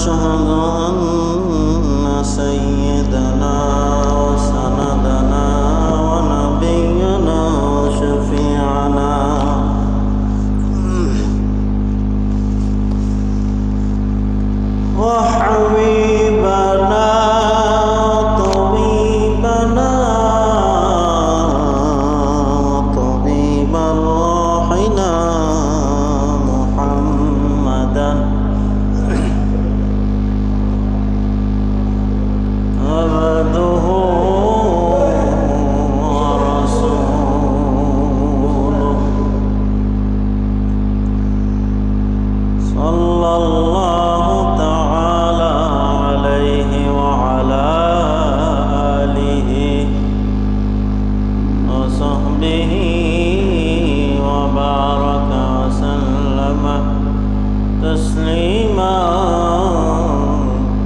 ونشهد أن سيدنا وسندنا ونبينا وشفيعنا وحبيبنا وطبيبنا وطبيب روحنا محمدا عبده ورسوله صلى الله تعالى عليه وعلى آله وصحبه وبارك وسلم تسليما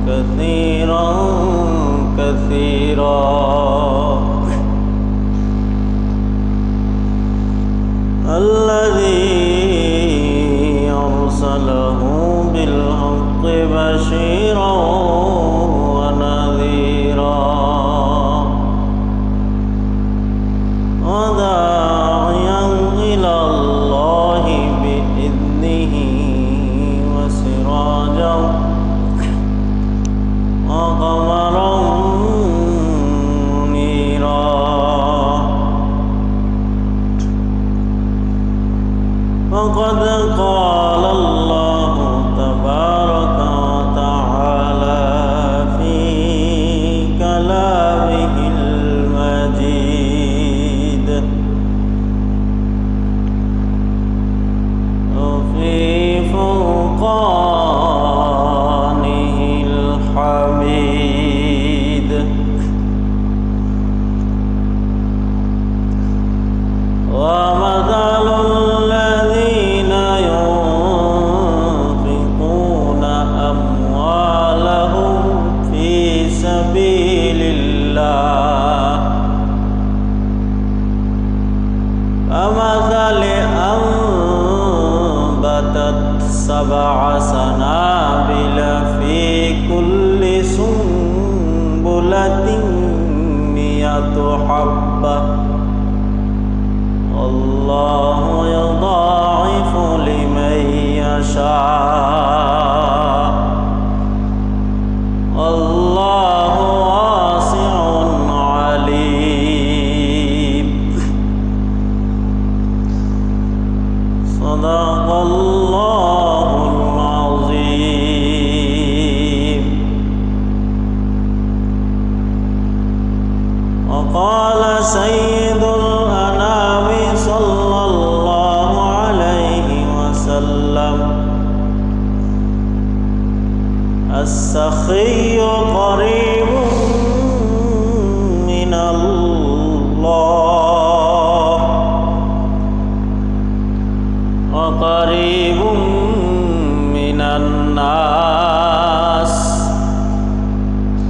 كثيرا كثيرا. الذي أرسله بالحق بشيرا ونذيرا وداعيا إلى الله بإذنه وسراجا وقمرا منيرا. فقد قال الله تبارك وتعالى في كلامه المجيد وفي فرقانه الحميد ومثل الذين ينفقون أموالهم في سبيل الله كمثل أنبتت 7 سنابل في كل سنبلة 100 حبة والله يضاعف لمن يشاء والله واسع عليم. صدق الله العظيم. وقال سيد الأنام صلى الله عليه وسلم السخي قريب من الله وقريب من الناس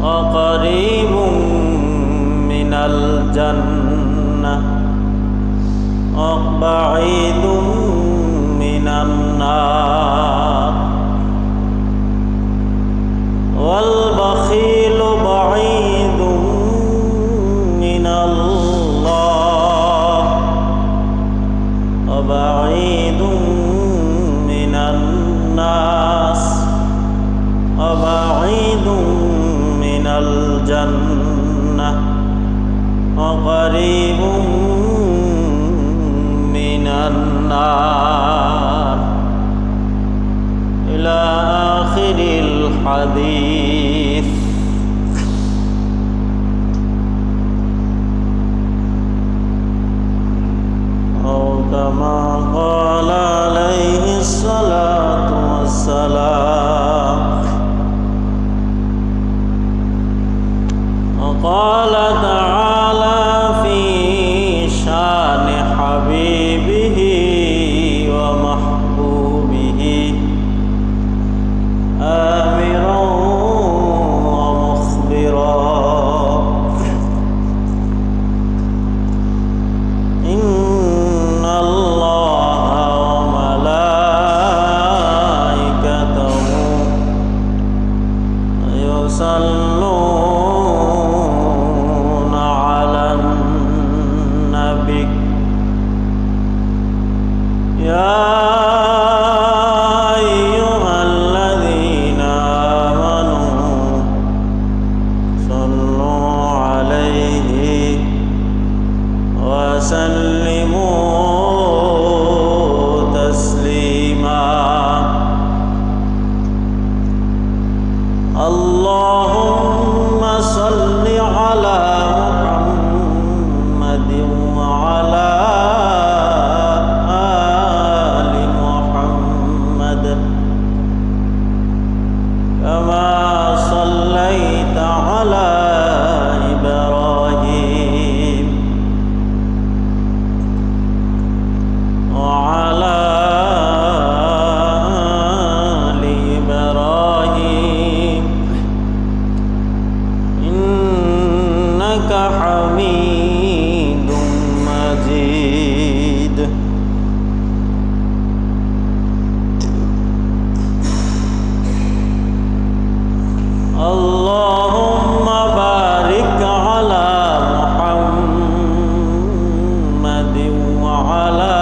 وقريب من الجنة وبعيد من النار. والبخيل بعيد من الله وبعيد من الناس وبعيد من الجنة وقريب من النار إلى آخر الحديث. أو كما قال عليه الصلاة والسلام. وقال تعالى في شان حبيبه ومحبوبه آمرا ومخبرا إن الله وملائكته يا أيها الذين آمنوا صلوا عليه وسلموا تسليما اللهم صل على محمد وعلى آل محمد كما صليت على إبراهيم وعلى آل إبراهيم إنك حميد مجيد اللهم بارك على محمد وعلى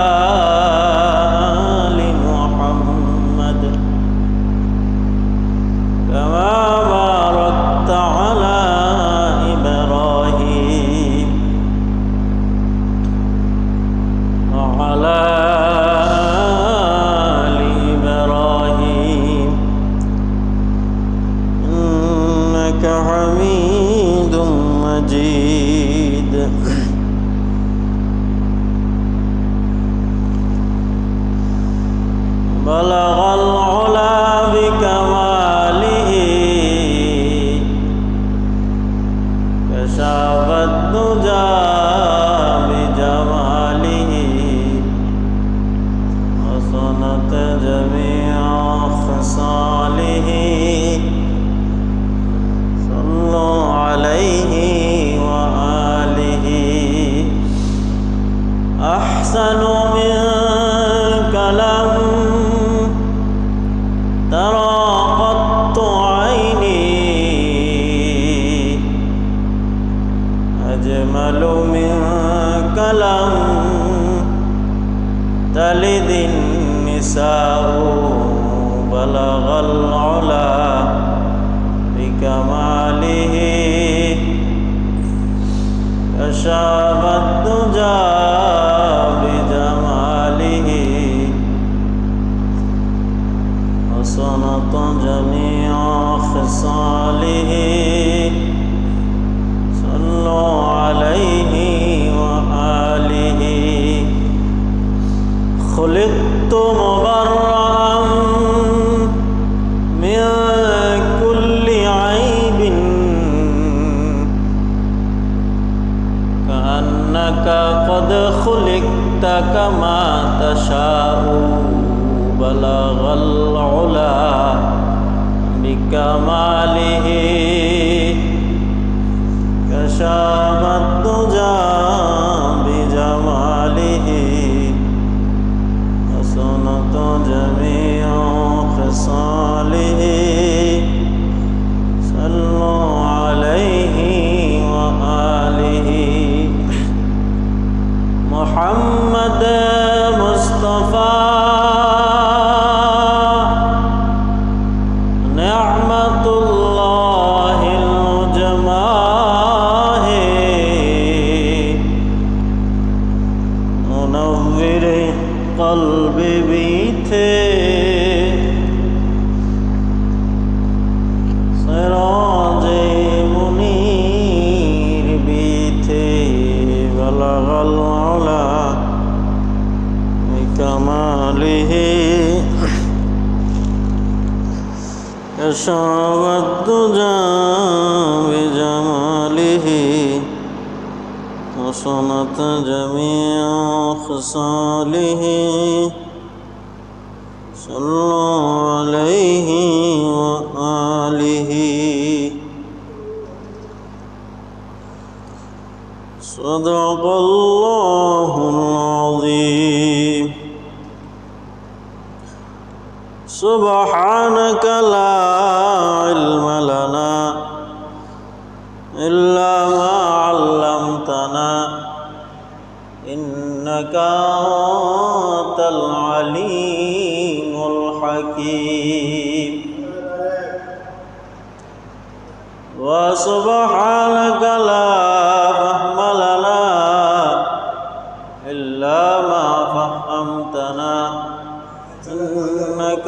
آل محمد كما باركت على إبراهيم وعلى آل إبراهيم إنك حميد مجيد بلغ العلا بكماله كشف الدجى بجماله وصنت جميع خصاله صلوا عليه وآله أحسن منك لم ترى قط عيني أجمل منك لم تلد النساء بلغ العلا بكماله كشف الدجى بجماله وصنط جميع خصاله صلوا عليه وآله خلقت مبرأ من كل عيب كأنك قد خلقت كما تشاء بلغ العلا بكماله كشف الدجى بجماله وصنط جميع خصاله صلوا عليه وآله محمد مصطفى نعمة الله المجماه منور قلب بيته سراج منير بيته بلغ العلا بكماله كشف الدجى بجماله وصنت جميع خصاله صلوا عليه وآله صدق الله العظيم سبحانك لا علم لنا إلا ما علمتنا إنك أنت العليم العليم الحكيم وسبحانك لا فهم لنا إلا ما فهمتنا إنك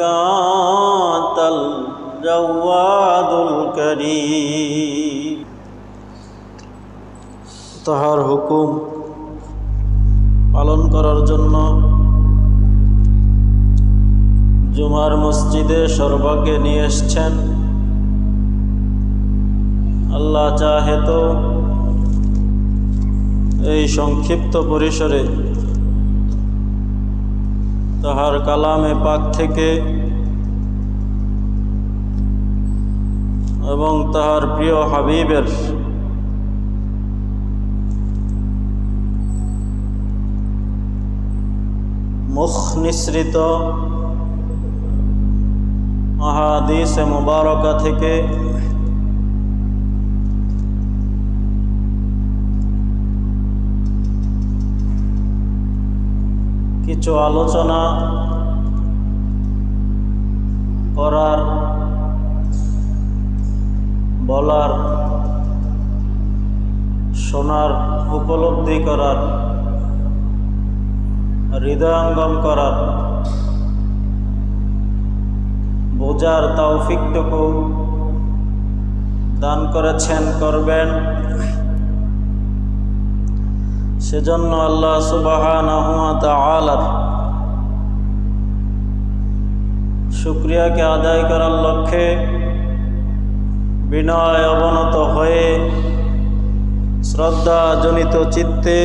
أنت الجواد الكريم তাহার হুকুম পালন করার জন্য জুমার মসজিদে সর্বাগ্রে নিয়ে এসছেন। আল্লাহ চাহে তো এই সংক্ষিপ্ত পরিসরে তাহার কালামে পাক থেকে এবং তাহার প্রিয় হাবিবের মুখ নিঃসৃত আহাদিসে মুবারকা থেকে কিছু আলোচনা করার, বলার, শোনার, উপলব্ধি করার, হৃদয়ঙ্গম করার, বোঝার তৌফিকটুকু দান করেছেন, করবেন। সেজন্য আল্লাহ সুবহানাহু ওয়া তাআলার শুকরিয়াকে আদায় করার লক্ষ্যে বিনয় অবনত হয়ে শ্রদ্ধাজনিত চিত্তে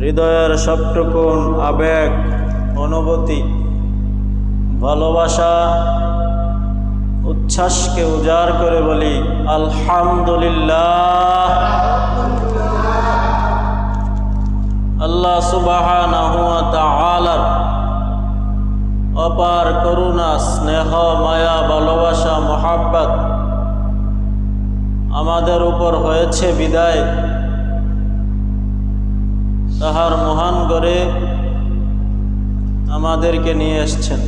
হৃদয়ের সবটুকুন আবেগ, অনুভূতি, ভালোবাসা, উচ্ছ্বাসকে উজাড় করে বলি আলহামদুলিল্লাহ। আল্লাহ সুবহানাহু ওয়া তাআলার অপার করুণা, স্নেহ, মায়া, ভালোবাসা, মুহাব্বত আমাদের উপর হয়েছে বিদায় তাহার মহান করে আমাদেরকে নিয়ে এসছেন।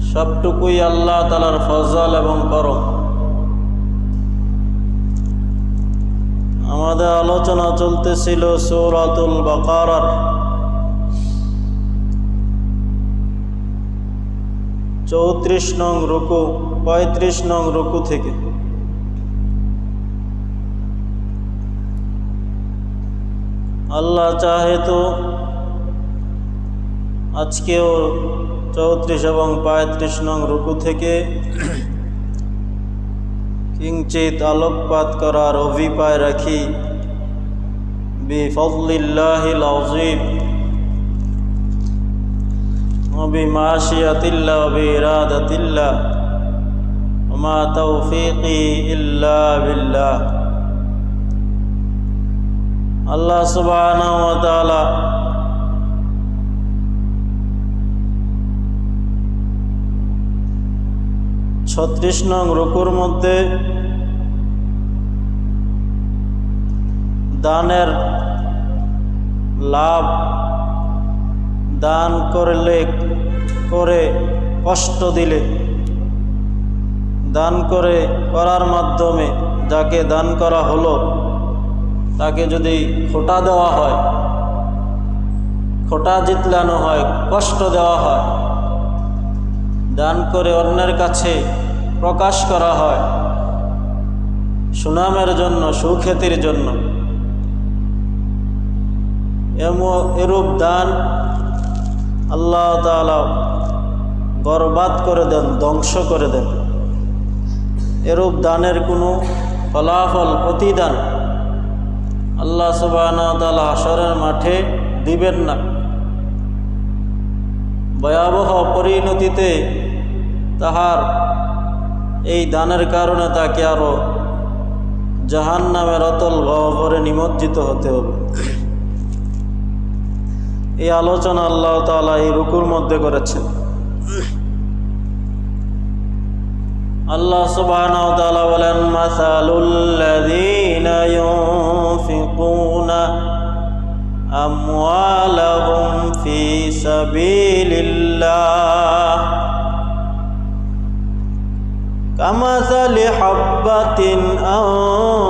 সবটুকুই আল্লাহ তাআলার ফজল এবং করম। আমাদের আলোচনা চলতেছিল সূরাতুল বাকারার 34 নং রুকু, 35 নং রুকু থেকে। আল্লাহ চাহে তো আজকেও 34 এবং 35 নং রুকু থেকে কিঞ্চিত আলোকপাত করার অভিপ্রায় রাখি। বিফদলিল্লাহিল আযীম ওয়া বিমাশিয়াতিল্লাহ ওয়া বিইরাদাতিল্লাহ ওয়া মা তাওফীকি ইল্লা বিল্লাহ। আল্লাহ সুবহানাহু ওয়া তাআলা ছত্রিশ নং রুকুর মধ্যে দানের লাভ, দান করলে করে কষ্ট দিলে, দান করার মাধ্যমে যাকে দান করা হলো তাকে যদি খোটা দেওয়া হয়, খোটা জিতলানো হয়, কষ্ট দেওয়া হয়, দান করে অন্যের কাছে প্রকাশ করা হয় সুনামের জন্য, সুখ্যাতির জন্য, এরূপ দান আল্লাহ তাআলা বরবাদ করে দেন, ধ্বংস করে দেন। এরূপ দানের কোনো ফলাফল, প্রতিদান আল্লাহ সুবহানাহু ওয়া তাআলা হাশরের মাঠে দিবেন না। ভয়াবহ পরিণতিতে তাহার এই দানের কারণে তাকে আরো জাহান্নামের অতল গহ্বরে নিমজ্জিত হতে হবে। এই আলোচনা আল্লাহ তাআলা এই রুকুর মধ্যে করেছেন। আল্লাহ সুবহানাহু ওয়া তাআলা বলেন, মাসালুল লাযীনা ইউনফিকুনা أموالهم في سبيل الله كمثل حبة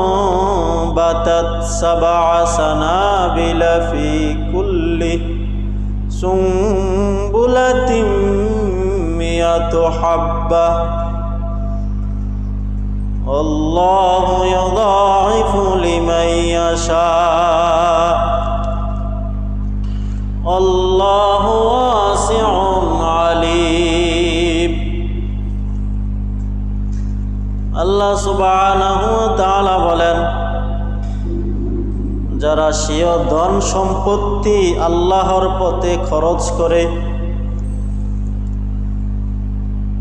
أنبتت 7 سنابل في كل سنبلة 100 حبة والله يضاعف لمن يشاء والله واسع عليم। আল্লাহ সুবহানাহু ওয়া তাআলা বলেন, যারা স্বীয় ধন সম্পত্তি আল্লাহর পথে খরচ করে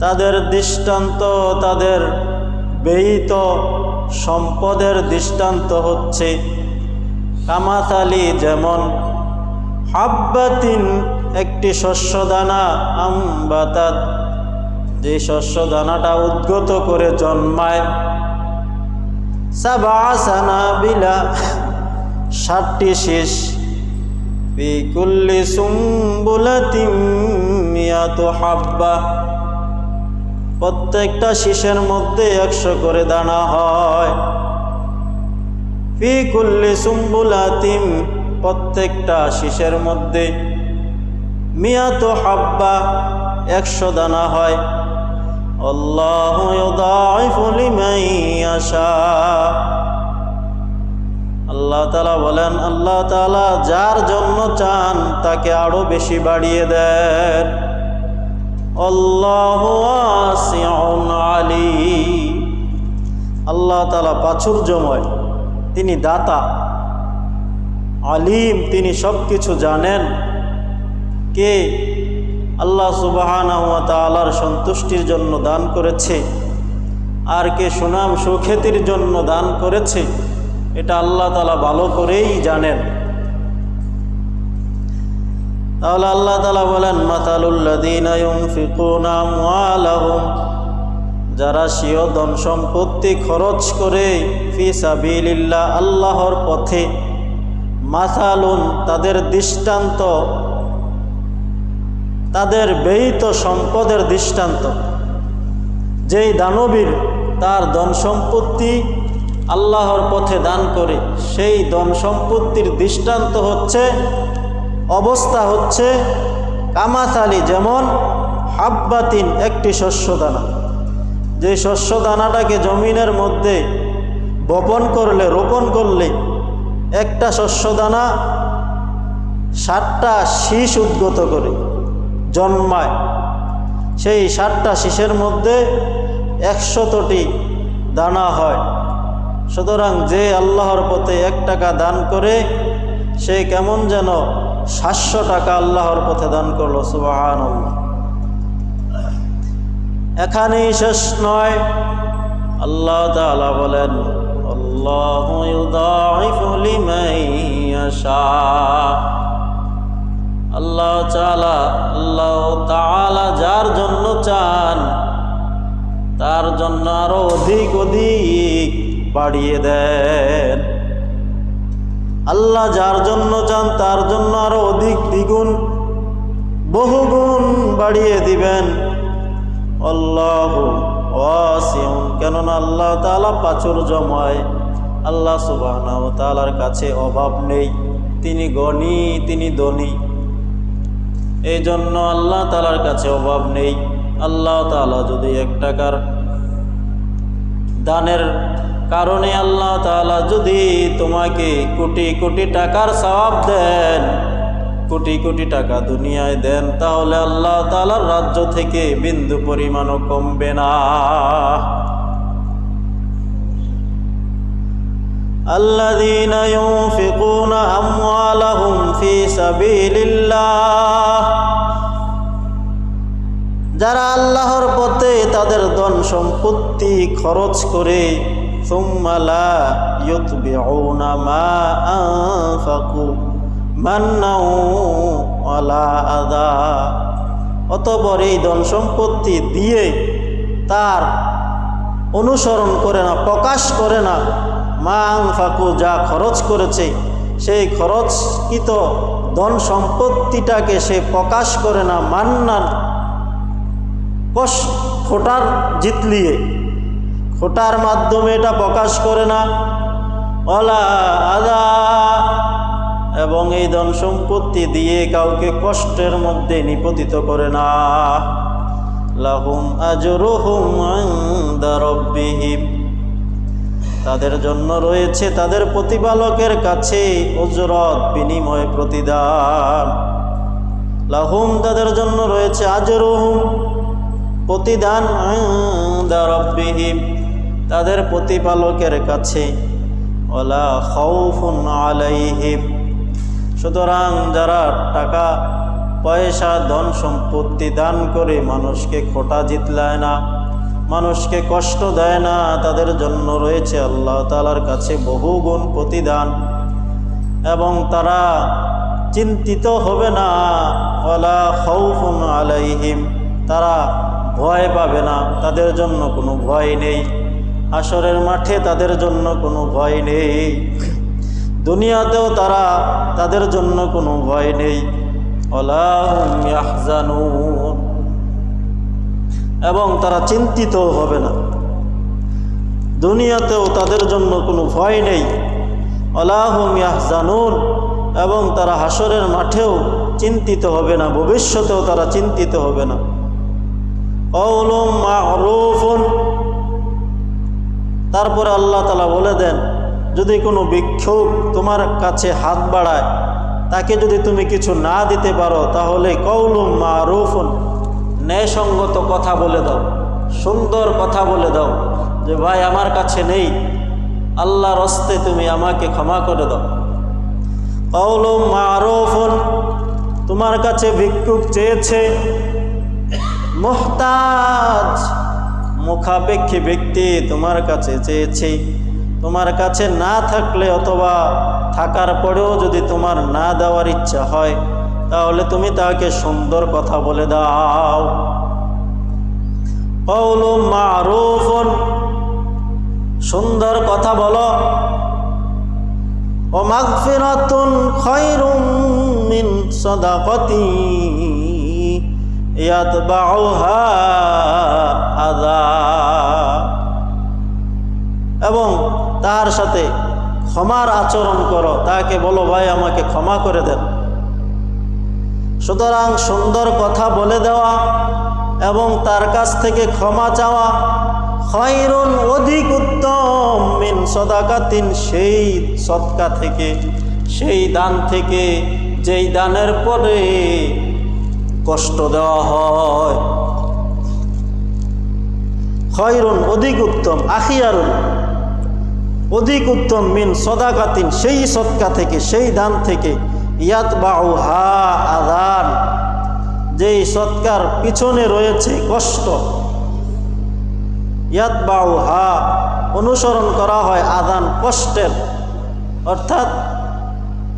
তাদের দৃষ্টান্ত, তাদের ব্যয়িত সম্পদের দৃষ্টান্ত হচ্ছে কামাথালি, যেমন হাব্বাতিন একটি শস্যদানা, আমবাতাত যে শস্যদানাটা উদ্গত করে জন্মায়, 7 সানাবিলা 7টি শীষ, ফি কুল্লি সুম্বুলাতিন 100 হাব্বা প্রত্যেকটা শীষের মধ্যে 100 করে দানা হয়। ফি কুল্লি সুম্বুলাতিন প্রত্যেকটা শীষের মধ্যে 100 হাব্বা 100 দানা হয়। আল্লাহু ইউদাইফু লিমান ইয়াশা, আল্লাহ তাআলা বলেন, আল্লাহ তাআলা যার জন্য চান তাকে আরো বেশি বাড়িয়ে দেন। আল্লাহু ওয়াসিউন আলীম, আল্লাহ তাআলা প্রাচুর্যময়, তিনি দাতা, আলিম, তিনি সব কিছু জানেন। কে আল্লাহ সুবহানাহু ওয়া তাআলার সন্তুষ্টির জন্য দান করেছে আর কে সুনাম সুখ্যাতির জন্য দান করেছে, এটা আল্লাহ তাআলা ভালো করেই জানেন। তাহলে আল্লাহ তাআলা বলেন, মাতালুল লাযীনা ইউনফিকুনা আমওয়ালাহুম, যারা স্বীয় ধন সম্পত্তি খরচ করে ফি সাবিলিল্লাহ আল্লাহর পথে, মাসালুন তাদের দৃষ্টান্ত, তাদের ব্যয়িত সম্পদের দৃষ্টান্ত। যেই দানবীর তার ধন সম্পত্তি আল্লাহর পথে দান করে, সেই ধন সম্পত্তির দৃষ্টান্ত হচ্ছে, অবস্থা হচ্ছে কামাথালি, যেমন হাব্বাতিন একটি শস্যদানা, যে শস্যদানাটাকে জমিনের মধ্যে বপন করলে, রোপণ করলে একটা শস্যদানা 7টা শীষ উদ্গত করে জন্মায়। সেই 7টা শীষের মধ্যে 100টি দানা হয়। সুতরাং যে আল্লাহর পথে 1 টাকা দান করে, সে কেমন যেন 700 টাকা আল্লাহর পথে দান করলো। সুবহানাল্লাহ। এখানেই শেষ নয়, আল্লাহ তাআলা বলেন, আল্লাহু ইউদাইফু লিমান ইয়াশা, আল্লাহ তাআলা যার জন্য চান তার জন্য আরো অধিক অধিক বাড়িয়ে দেন। আল্লাহ যার জন্য চান তার জন্য আরো অধিক দ্বিগুণ বহুগুণ বাড়িয়ে দিবেন। আল্লাহু ওয়াসিউন, কেননা আল্লাহ তাআলা প্রাচুর্যময়, আল্লাহ সুবহানাহু ওয়া তাআলার কাছে অভাব নেই, তিনি গণী, তিনি ধনী, এই জন্য আল্লাহ তাআলার কাছে অভাব নেই। আল্লাহ তাআলা যদি 1 টাকার দানের কারণে আল্লাহ তাআলা যদি তোমাকে কোটি কোটি টাকার সওয়াব দেন, কোটি কোটি টাকা দুনিয়ায় দেন, তাহলে আল্লাহ তাআলার রাজ্য থেকে বিন্দু পরিমাণও কমবে না। আল্লাযীনা ইউনফিকুনা আমওয়ালাহুম ফি সাবিলিল্লাহ, যারা আল্লাহর পথে তাদের ধন সম্পত্তি খরচ করে, সুম্মা লা ইউতবিউনা মা আনফাকু মান্নাও ওয়ালা আযা, অতঃপর এই ধন সম্পত্তি দিয়ে তার অনুসরণ করে না, প্রকাশ করে না, মা আনফাকু যা খরচ করেছে সেই খরচকৃত ধন সম্পত্তিটাকে সে প্রকাশ করে না মান্নার খোটার জিতলিয়ে, খোটার মাধ্যমে এটা প্রকাশ করে না, ওয়ালা আদা, এবং এই ধন সম্পত্তি দিয়ে কাউকে কষ্টের মধ্যে নিপতিত করে না। লাহুম আজরুহুম ইনদা রাব্বিহিম, তাদের জন্য রয়েছে তাদের প্রতিপালকের কাছে উজরত, বিনিময়, প্রতিদান। লাহুম, তাদের জন্য রয়েছে আজরুহুম, প্রতিদান, ইনদা রাব্বিহিম, তাদের প্রতিপালকের কাছে। ওয়ালা খাউফুন আলাইহিম, সুতরাং যারা টাকা পয়সা ধন সম্পত্তি দান করে মানুষকে খোটা জিতলায় না, মানুষকে কষ্ট দেয় না, তাদের জন্য রয়েছে আল্লাহ তাআলার কাছে বহুগুণ প্রতিদান, এবং তারা চিন্তিত হবে না। ওয়ালা খাউফুন আলাইহিম, তারা ভয় পাবে না, তাদের জন্য কোনো ভয় নেই। হাসরের মাঠে তাদের জন্য কোনো ভয় নেই, দুনিয়াতেও তাদের জন্য কোনো ভয় নেই। ওয়ালা হুম ইয়াহজানুন, এবং তারা চিন্তিত হবে না, দুনিয়াতেও তাদের জন্য কোনো ভয় নেই। ওয়ালা হুম ইয়াহজানুন, এবং তারা হাসরের মাঠেও চিন্তিত হবে না, ভবিষ্যতেও তারা চিন্তিত হবে না। কওলুম মা'রুফুন, তারপরে আল্লাহ তাআলা বলে দেন, যদি কোনো ভিক্ষুক তোমার কাছে হাত বাড়ায়, তাকে যদি তুমি কিছু না দিতে পারো, তাহলে কওলুম মা'রুফুন, ন্যায়সঙ্গত কথা বলে দাও, সুন্দর কথা বলে দাও, যে ভাই আমার কাছে নেই, আল্লাহর হস্তে তুমি আমাকে ক্ষমা করে দাও। কওলুম মা'রুফুন, তোমার কাছে ভিক্ষুক চেয়েছে, মুহতাজ মুখাপেক্ষী ব্যক্তি তোমার কাছে চেয়েছে, তোমার কাছে না থাকলে অথবা থাকার পরেও যদি তোমার না দেওয়ার ইচ্ছা হয়, তাহলে তুমি তাকে সুন্দর কথা বলে দাও। কওলুম মা'রুফুন, সুন্দর কথা বলো। ও মাগফিরাতুন খায়রুম মিন সাদাকাতি ইয়াতবাউহা আযা, এবং তার সাথে ক্ষমার আচরণ করো, তাকে বলো ভাই আমাকে ক্ষমা করে দেন। সুতরাং সুন্দর কথা বলে দেওয়া এবং তার কাছ থেকে ক্ষমা চাওয়া খায়রুন, অধিক উত্তম, মিন সাদাকাতিন, সেই সদকা থেকে, সেই দান থেকে যেই দানের পরে কষ্ট দেওয়া হয়। খায়রুন, অধিক উত্তম, আখিয়ারুন, অধিক উত্তম, মিন সাদাকাতিন, সেই সদকা থেকে, সেই দান থেকে, ইয়াতবাউহা আযান, যেই সদকার পিছনে রয়েছে কষ্ট। ইয়াতবাউহা, অনুসরণ করা হয়, আযান, কষ্টের, অর্থাৎ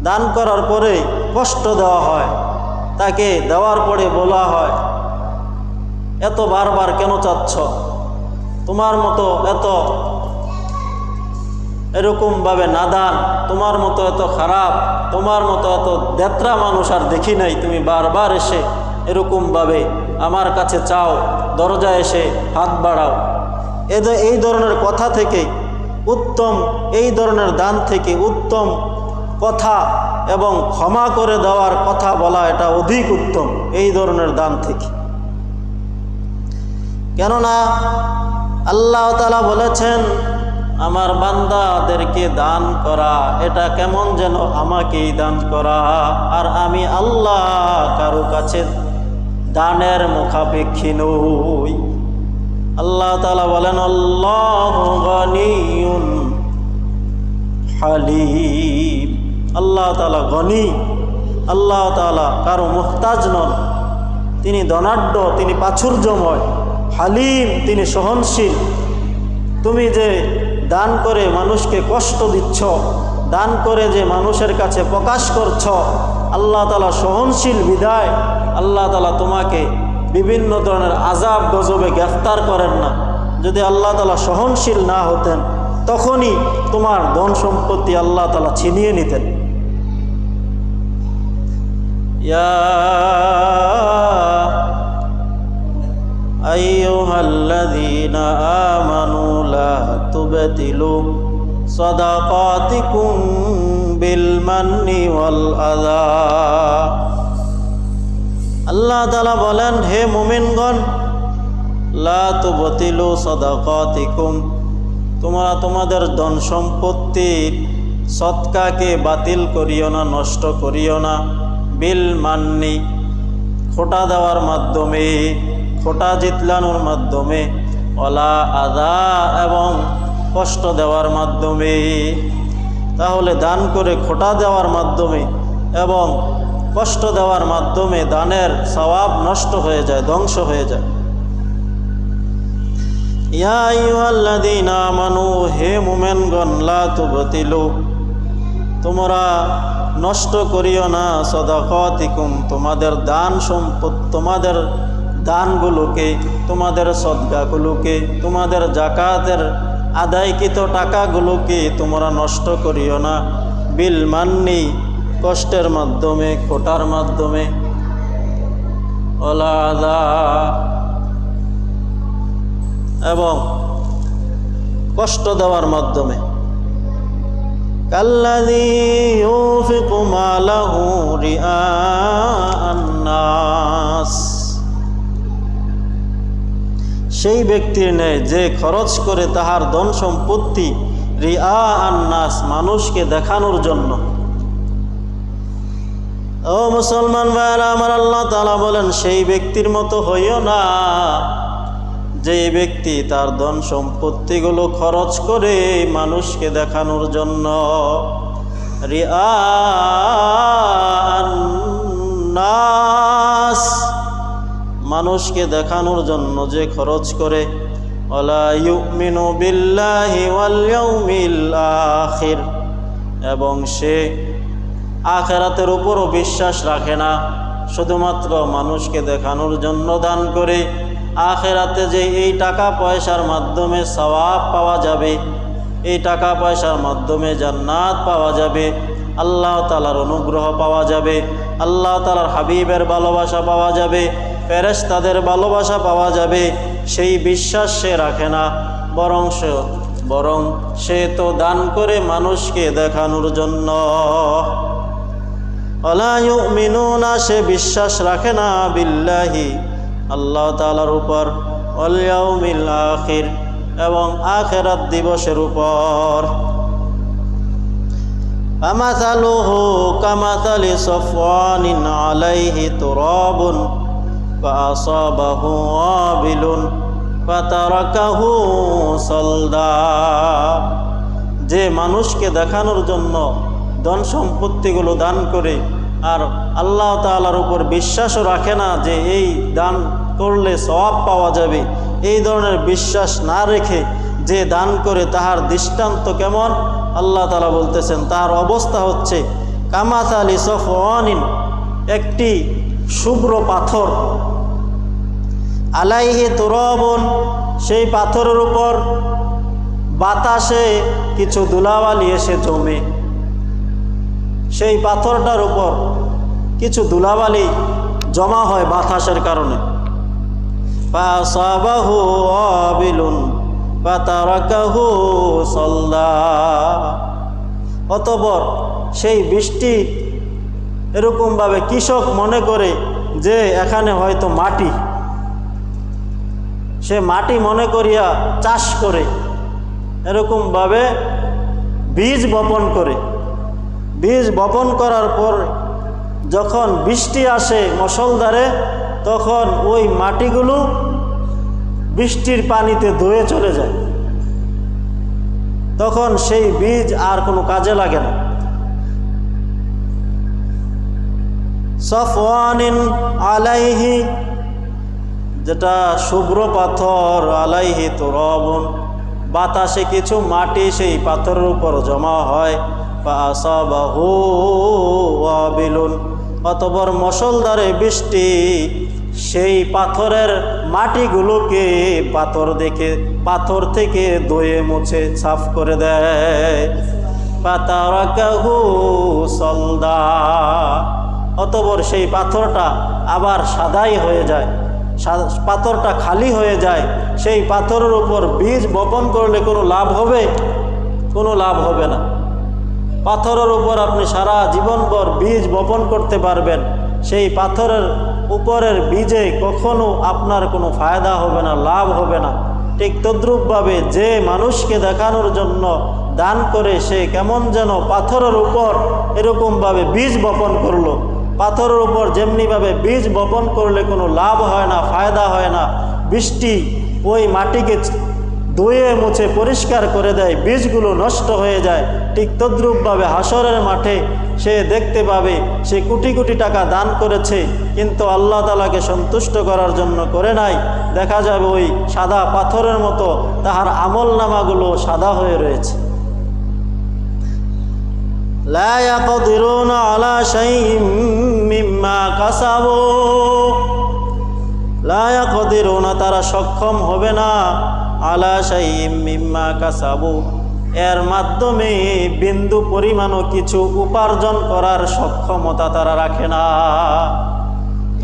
দান করার পরে কষ্ট দেওয়া হয়, তাকে দেওয়ার পরে বলা হয় এত বারবার কেন চাচ্ছ, তোমার মতো এত এরকমভাবে নাদান, তোমার মতো এত খারাপ, তোমার মতো এত দেত্রা মানুষ আর দেখি নাই, তুমি বারবার এসে এরকমভাবে আমার কাছে চাও, দরজায় এসে হাত বাড়াও। এই ধরনের কথা থেকে উত্তম, এই ধরনের দান থেকে উত্তম কথা এবং ক্ষমা করে দেওয়ার কথা বলা, এটা অধিক উত্তম এই ধরনের দান থেকে। কেননা আল্লাহ তাআলা বলেছেন, আমার বান্দাদেরকে দান করা এটা কেমন যেন আমাকেই দান করা, আর আমি আল্লাহ কারো কাছে দানের মুখাপেক্ষী নই। আল্লাহ তাআলা বলেন, আল্লাহু গনিয়ুন হালিম, আল্লাহ তাআলা গনি, আল্লাহ তাআলা কারো মুহতাজ নন, তিনি ধনাঢ্য, তিনি প্রাচুর্যময়, হালিম, তিনি সহনশীল। তুমি যে দান করে মানুষকে কষ্ট দিচ্ছ, দান করে যে মানুষের কাছে প্রকাশ করছ, আল্লাহ তাআলা সহনশীল বিদায় আল্লাহ তাআলা তোমাকে বিভিন্ন ধরনের আযাব গজবে গ্রেফতার করেন না। যদি আল্লাহ তাআলা সহনশীল না হতেন, তখনই তোমার ধন সম্পত্তি আল্লাহ তাআলা ছিনিয়ে নিতেন। ইয়া আইয়ুহাল্লাযীনা আমানু লা তুবতিলু সাদাকাতিকুম বিল মান্নি ওয়াল আযা। আল্লাহ তাআলা বলেন, হে মুমিনগণ, লা তুবতিলু সাদাকাতিকুম, তোমরা তোমাদের ধন সম্পত্তির সদকাকে বাতিল করিও না, নষ্ট করিও না। বিল মান্নি, খোটা দেওয়ার মাধ্যমে, খোটা জিতলানোর মাধ্যমে, ওয়ালা আযা, এবং কষ্ট দেওয়ার মাধ্যমে। তাহলে দান করে খোটা দেওয়ার মাধ্যমে এবং কষ্ট দেওয়ার মাধ্যমে দানের সওয়াব নষ্ট হয়ে যায়, ধ্বংস হয়ে যায়। ইয়া আইয়ুহাল্লাযীনা আমানু, হে মুমিনগণ, লা তুবতিলু, তোমরা নষ্ট করিও না সাদাকাতিকুম, তোমাদের দান সম্পদ, তোমাদের দানগুলোকে, তোমাদের সদকাগুলোকে, তোমাদের যাকাতের আদায়কৃত টাকাগুলোকে তোমরা নষ্ট করিও না। বিল মান্নি, কষ্টের মাধ্যমে, খোটার মাধ্যমে, ওয়ালা আযা, এবং কষ্ট দেওয়ার মাধ্যমে। কাল্লাযী ইউনফিকু মালাহু রিআআন নাস, সেই ব্যক্তির ন্যায় যে খরচ করে তাহার ধন সম্পত্তি রিআআন নাস, মানুষকে দেখানোর জন্য। ও মুসলমান ভাইরা আমার, আল্লাহ তাআলা বলেন, সেই ব্যক্তির মতো হইও না যে ব্যক্তি তার ধন সম্পত্তিগুলো খরচ করে মানুষকে দেখানোর জন্য। রিআআন নাস, মানুষকে দেখানোর জন্য যে খরচ করে। ওয়ালা ইউমিনু বিল্লাহি ওয়াল ইয়াউমিল আখির, এবং সে আখিরাতের উপরও বিশ্বাস রাখে না, শুধুমাত্র মানুষকে দেখানোর জন্য দান করে। আখিরাতে যে এই টাকা পয়সার মাধ্যমে সওয়াব পাওয়া যাবে, এই টাকা পয়সার মাধ্যমে জান্নাত পাওয়া যাবে, আল্লাহ তাআলার অনুগ্রহ পাওয়া যাবে, আল্লাহ তাআলার হাবিবের ভালোবাসা পাওয়া যাবে, ফেরেশতাদের ভালোবাসা পাওয়া যাবে, সেই বিশ্বাস সে রাখে না। বরং সে তো দান করে মানুষকে দেখানোর জন্য। ওয়ালা ইউমিনুনা, সে বিশ্বাস রাখে না বিল্লাহি, আল্লাহ তাআলার উপর, ওয়াল ইয়াউমিল আখির, এবং আখিরাত দিবসের উপর। ফামাসালুহু কামাসালি সাফওয়ানিন আলাইহি তুরাবুন ফাআসাবাহু ওয়াবিলুন ফাতারাকাহু সালদা, যে মানুষকে দেখানোর জন্য ধন সম্পত্তিগুলো দান করে আর আল্লাহ তাআলার উপর বিশ্বাসও রাখে না যে এই দান করলে সওয়াব পাওয়া যাবে, এই ধরনের বিশ্বাস না রেখে যে দান করে, তাহার দৃষ্টান্ত কেমন? আল্লাহ তাআলা বলতেছেন, তার অবস্থা হচ্ছে কামাসালি সাফওয়ানিন, একটি শুভ্র পাথর, আলাইহি তুরাবুন, সেই পাথরের উপর বাতাসে কিছু ধুলাবালি এসে জমে, সেই পাথরটার উপর কিছু ধুলাবালি জমা হয় বাতাসের কারণে। ফাসাবাহু ওয়াবিলুন ফাতারাকাহু সালদা, অতঃপর সেই বৃষ্টি এরকমভাবে কৃষক মনে করে যে এখানে হয়তো মাটি, সে মাটি মনে করিয়া চাষ করে, এরকমভাবে বীজ বপন করে। বীজ বপন করার পর যখন বৃষ্টি আসে মুষলধারে, তখন ওই মাটিগুলো বৃষ্টির পানিতে ধুয়ে চলে যায়, তখন সেই বীজ আর কোনো কাজে লাগে না। সাফওয়ানিন আলাইহি, যেটা শুভ্র পাথর, আলাইহি তুরাবুন, বাতাসে কিছু মাটি সেই পাথরের উপর জমা হয়। ফাআসাবাহু ওয়াবিলুন, অতঃপর মুষলধারে বৃষ্টি সেই পাথরের মাটিগুলোকে পাথর থেকে ধুয়ে মুছে সাফ করে দেয়। ফাতারাকাহু সালদা, অতঃপর সেই পাথরটা আবার সাদাই হয়ে যায়, পাথরটা খালি হয়ে যায়। সেই পাথরের উপর বীজ বপন করলে কোনো লাভ হবে? কোনো লাভ হবে না। পাথরের উপর আপনি সারা জীবনভর বীজ বপন করতে পারবেন, সেই পাথরের উপরের বীজে কখনো আপনার কোনো ফায়দা হবে না, লাভ হবে না। ঠিক তদ্রূপভাবে যে মানুষকে দেখানোর জন্য দান করে সে কেমন যেন পাথরের উপর এরকমভাবে বীজ বপন করলো। পাথরের উপর যেমনিভাবে বীজ বপন করলে কোনো লাভ হয় না, ফায়দা হয় না, বৃষ্টি ওই মাটিকে ধুয়ে মুছে পরিষ্কার করে দেয়, বীজগুলো নষ্ট হয়ে যায়। ঠিক তদ্রূপভাবে হাসরের মাঠে সে দেখতে পাবে সে কোটি কোটি টাকা দান করেছে, কিন্তু আল্লাহ তাআলাকে সন্তুষ্ট করার জন্য করে নাই। দেখা যাবে ওই সাদা পাথরের মতো তাহার আমল নামাগুলো সাদা হয়ে রয়েছে। লা ইয়াকদিরুনা আলা শাইইম মিম্মা কাসাবু, লা ইয়াকদিরুনা তারা সক্ষম হবে না, আলা শাইইম মিম্মা কাসাবু এর মাধ্যমে বিন্দু পরিমাণও কিছু উপার্জন করার সক্ষমতা তারা রাখে না।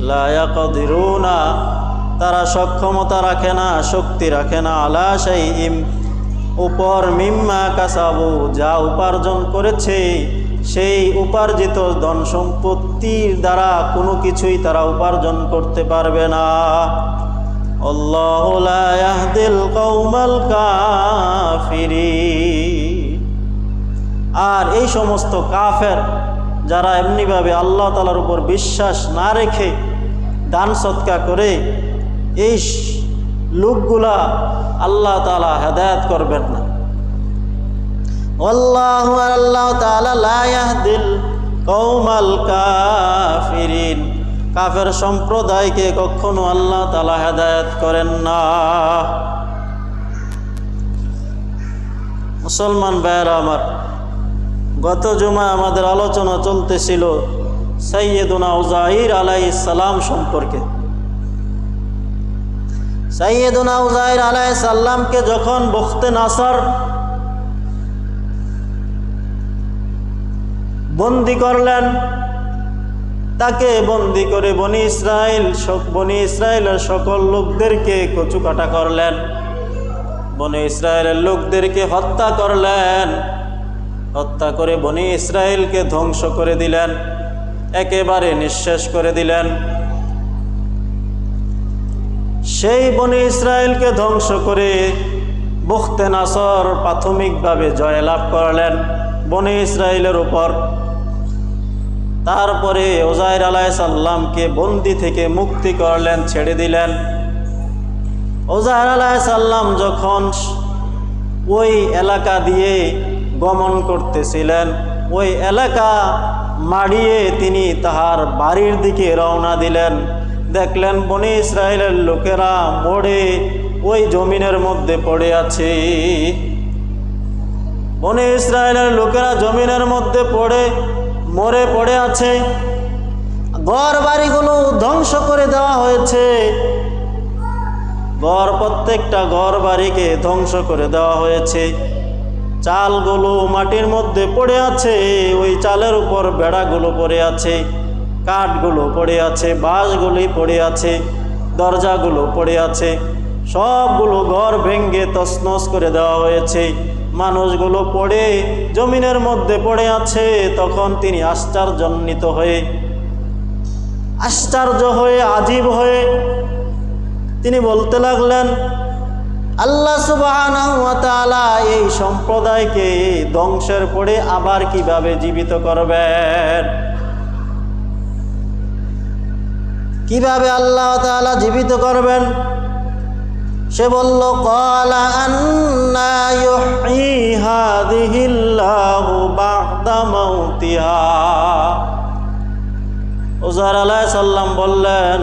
লা ইয়াকদিরুনা তারা সক্ষমতা রাখে না, শক্তি রাখে না, আলা শাইইম উপর মিম্মা কাসাবু যা উপার্জন করেছে সেই উপার্জিত ধন সম্পত্তির দ্বারা কোনো কিছুই তারা উপার্জন করতে পারবে না। আল্লাহু লা ইয়াহদিল কওমাল কাফিরিন। আর এই সমস্ত কাফের যারা এমনিভাবে আল্লাহ তাআলার উপর বিশ্বাস না রেখে দান সদকা করে, এই লোকগুলা আল্লাহ তাআলা হেদায়েত করবেন না। আল্লাহু আল্লাহ তাআলা লা ইয়াহদিল কওমাল কাফিরিন কাফের সম্প্রদায়কে কখনো আল্লাহ তাআলা হেদায়েত করেন না। মুসলমান ভাইয়েরা আমার, গত জুমায় আমাদের আলোচনা চলতেছিল সাইয়্যিদুনা উযাইর আলাইহিস সালাম সম্পর্কে। সাইয়্যিদুনা উযাইর আলাইহিস সালামকে যখন বখতে নাসর বন্দী করলেন, তাকে বন্দী করে বনি ইসরায়েলের সকল লোকদেরকে কচুকাটা করলেন, বনি ইসরায়েলের লোকদেরকে হত্যা করলেন, হত্যা করে বনি ইসরায়েলকে ধ্বংস করে দিলেন, একেবারে নিঃশেষ করে দিলেন। সেই বনি ইসরায়েলকে ধ্বংস করে বখতে নাসর প্রাথমিকভাবে জয়লাভ করলেন বনি ইসরায়েলের উপর। তারপরে উযাইর আলাইহিস সালামকে বন্দি থেকে মুক্তি করলেন, ছেড়ে দিলেন। উযাইর আলাইহিস সালাম যখন ওই এলাকা দিয়ে গমন করতেছিলেন, ওই এলাকা মাড়িয়ে তিনি তাহার বাড়ির দিকে রওনা দিলেন। দেখলেন বনি ইসরায়েলের লোকেরা মরে ওই জমিনের মধ্যে পড়ে আছে। বনি ইসরায়েলের লোকেরা জমিনের মধ্যে মরে পড়ে আছে। ঘর বাড়িগুলো ধ্বংস করে দেওয়া হয়েছে, প্রত্যেকটা ঘর বাড়িকে ধ্বংস করে দেওয়া হয়েছে। চালগুলো মাটির মধ্যে পড়ে আছে, ওই চালের উপর বেড়াগুলো পড়ে আছে, কাঠগুলো পড়ে আছে, বাঁশগুলি পড়ে আছে, দরজাগুলো পড়ে আছে, সবগুলো ঘর ভেঙ্গে তছনছ করে দেওয়া হয়েছে। মানুষগুলো পড়ে জমিনের মধ্যে পড়ে আছে। তখন তিনি আশ্চর্যান্বিত হয়ে, আজীব হয়ে তিনি বলতে লাগলেন, আল্লাহ সুবহানাহু ওয়া তাআলা এই সম্প্রদায়কে ধ্বংসের পরে আবার কিভাবে জীবিত করবেন? কিভাবে আল্লাহ তাআলা জীবিত করবেন? সে বলল, ক্বালা আন্না ইউহয়ী হাযিহিল্লাহু বা'দা মাউতিহা। উযাইর আলাইহিস সালাম বললেন,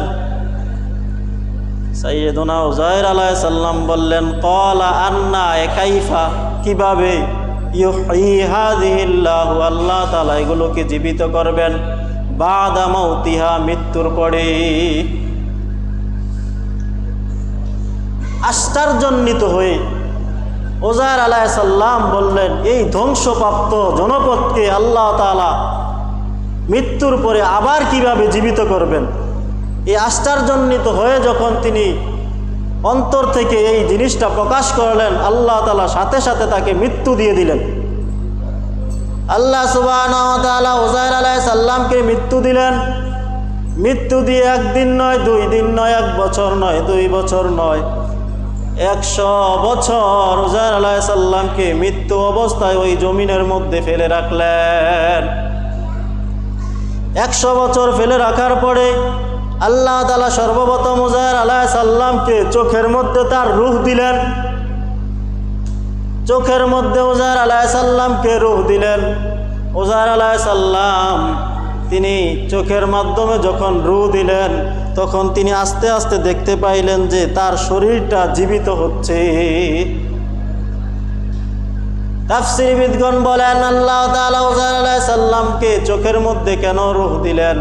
সাইয়্যিদুনা উযাইর আলাইহিস সালাম বললেন, ক্বালা আন্না কাইফা কিভাবে, ইউহয়ী হাযিহিল্লাহু আল্লাহ তাআলা এগুলোকে জীবিত করবেন, বা'দা মাউতিহা মৃত্যুর পরে। আশ্চর্যান্বিত হয়ে উযাইর আলাইহিস সালাম বললেন, এই ধ্বংসপ্রাপ্ত জনপদকে আল্লাহ তাআলা মৃত্যুর পরে আবার কিভাবে জীবিত করবেন। এই আশ্চর্যান্বিত হয়ে যখন তিনি অন্তর থেকে এই জিনিসটা প্রকাশ করলেন, আল্লাহ তাআলা সাথে সাথে তাকে মৃত্যু দিয়ে দিলেন। আল্লাহ সুবহানাহু ওয়া তাআলা উযাইর আলাইহিস সালামকে মৃত্যু দিলেন। মৃত্যু দিয়ে একদিন নয়, 2 দিন নয়, 1 বছর নয়, 2 বছর নয়, 100 বছর উযাইর আলাইহিস সালামকে মৃত্যু অবস্থায় ওই জমিনের মধ্যে ফেলে রাখলেন। 100 বছর ফেলে রাখার পরে আল্লাহ তাআলা সর্বপ্রথম উযাইর আলাইহিস সালামকে চোখের মধ্যে তার রূহ দিলেন। চোখের মধ্যে উযাইর আলাইহিস সালামকে রূহ দিলেন। উযাইর আলাইহিস সালাম তিনি চোখের মাধ্যমে যখন রূহ দিলেন, তখন তিনি আস্তে আস্তে দেখতে পাইলেন যে তার শরীরটা জীবিত হচ্ছে। তাফসীরবিদগণ বলেন, আল্লাহ তাআলা উযাইর আলাইহিস সালামকে চোখের মধ্যে কেন রূহ দিলেন?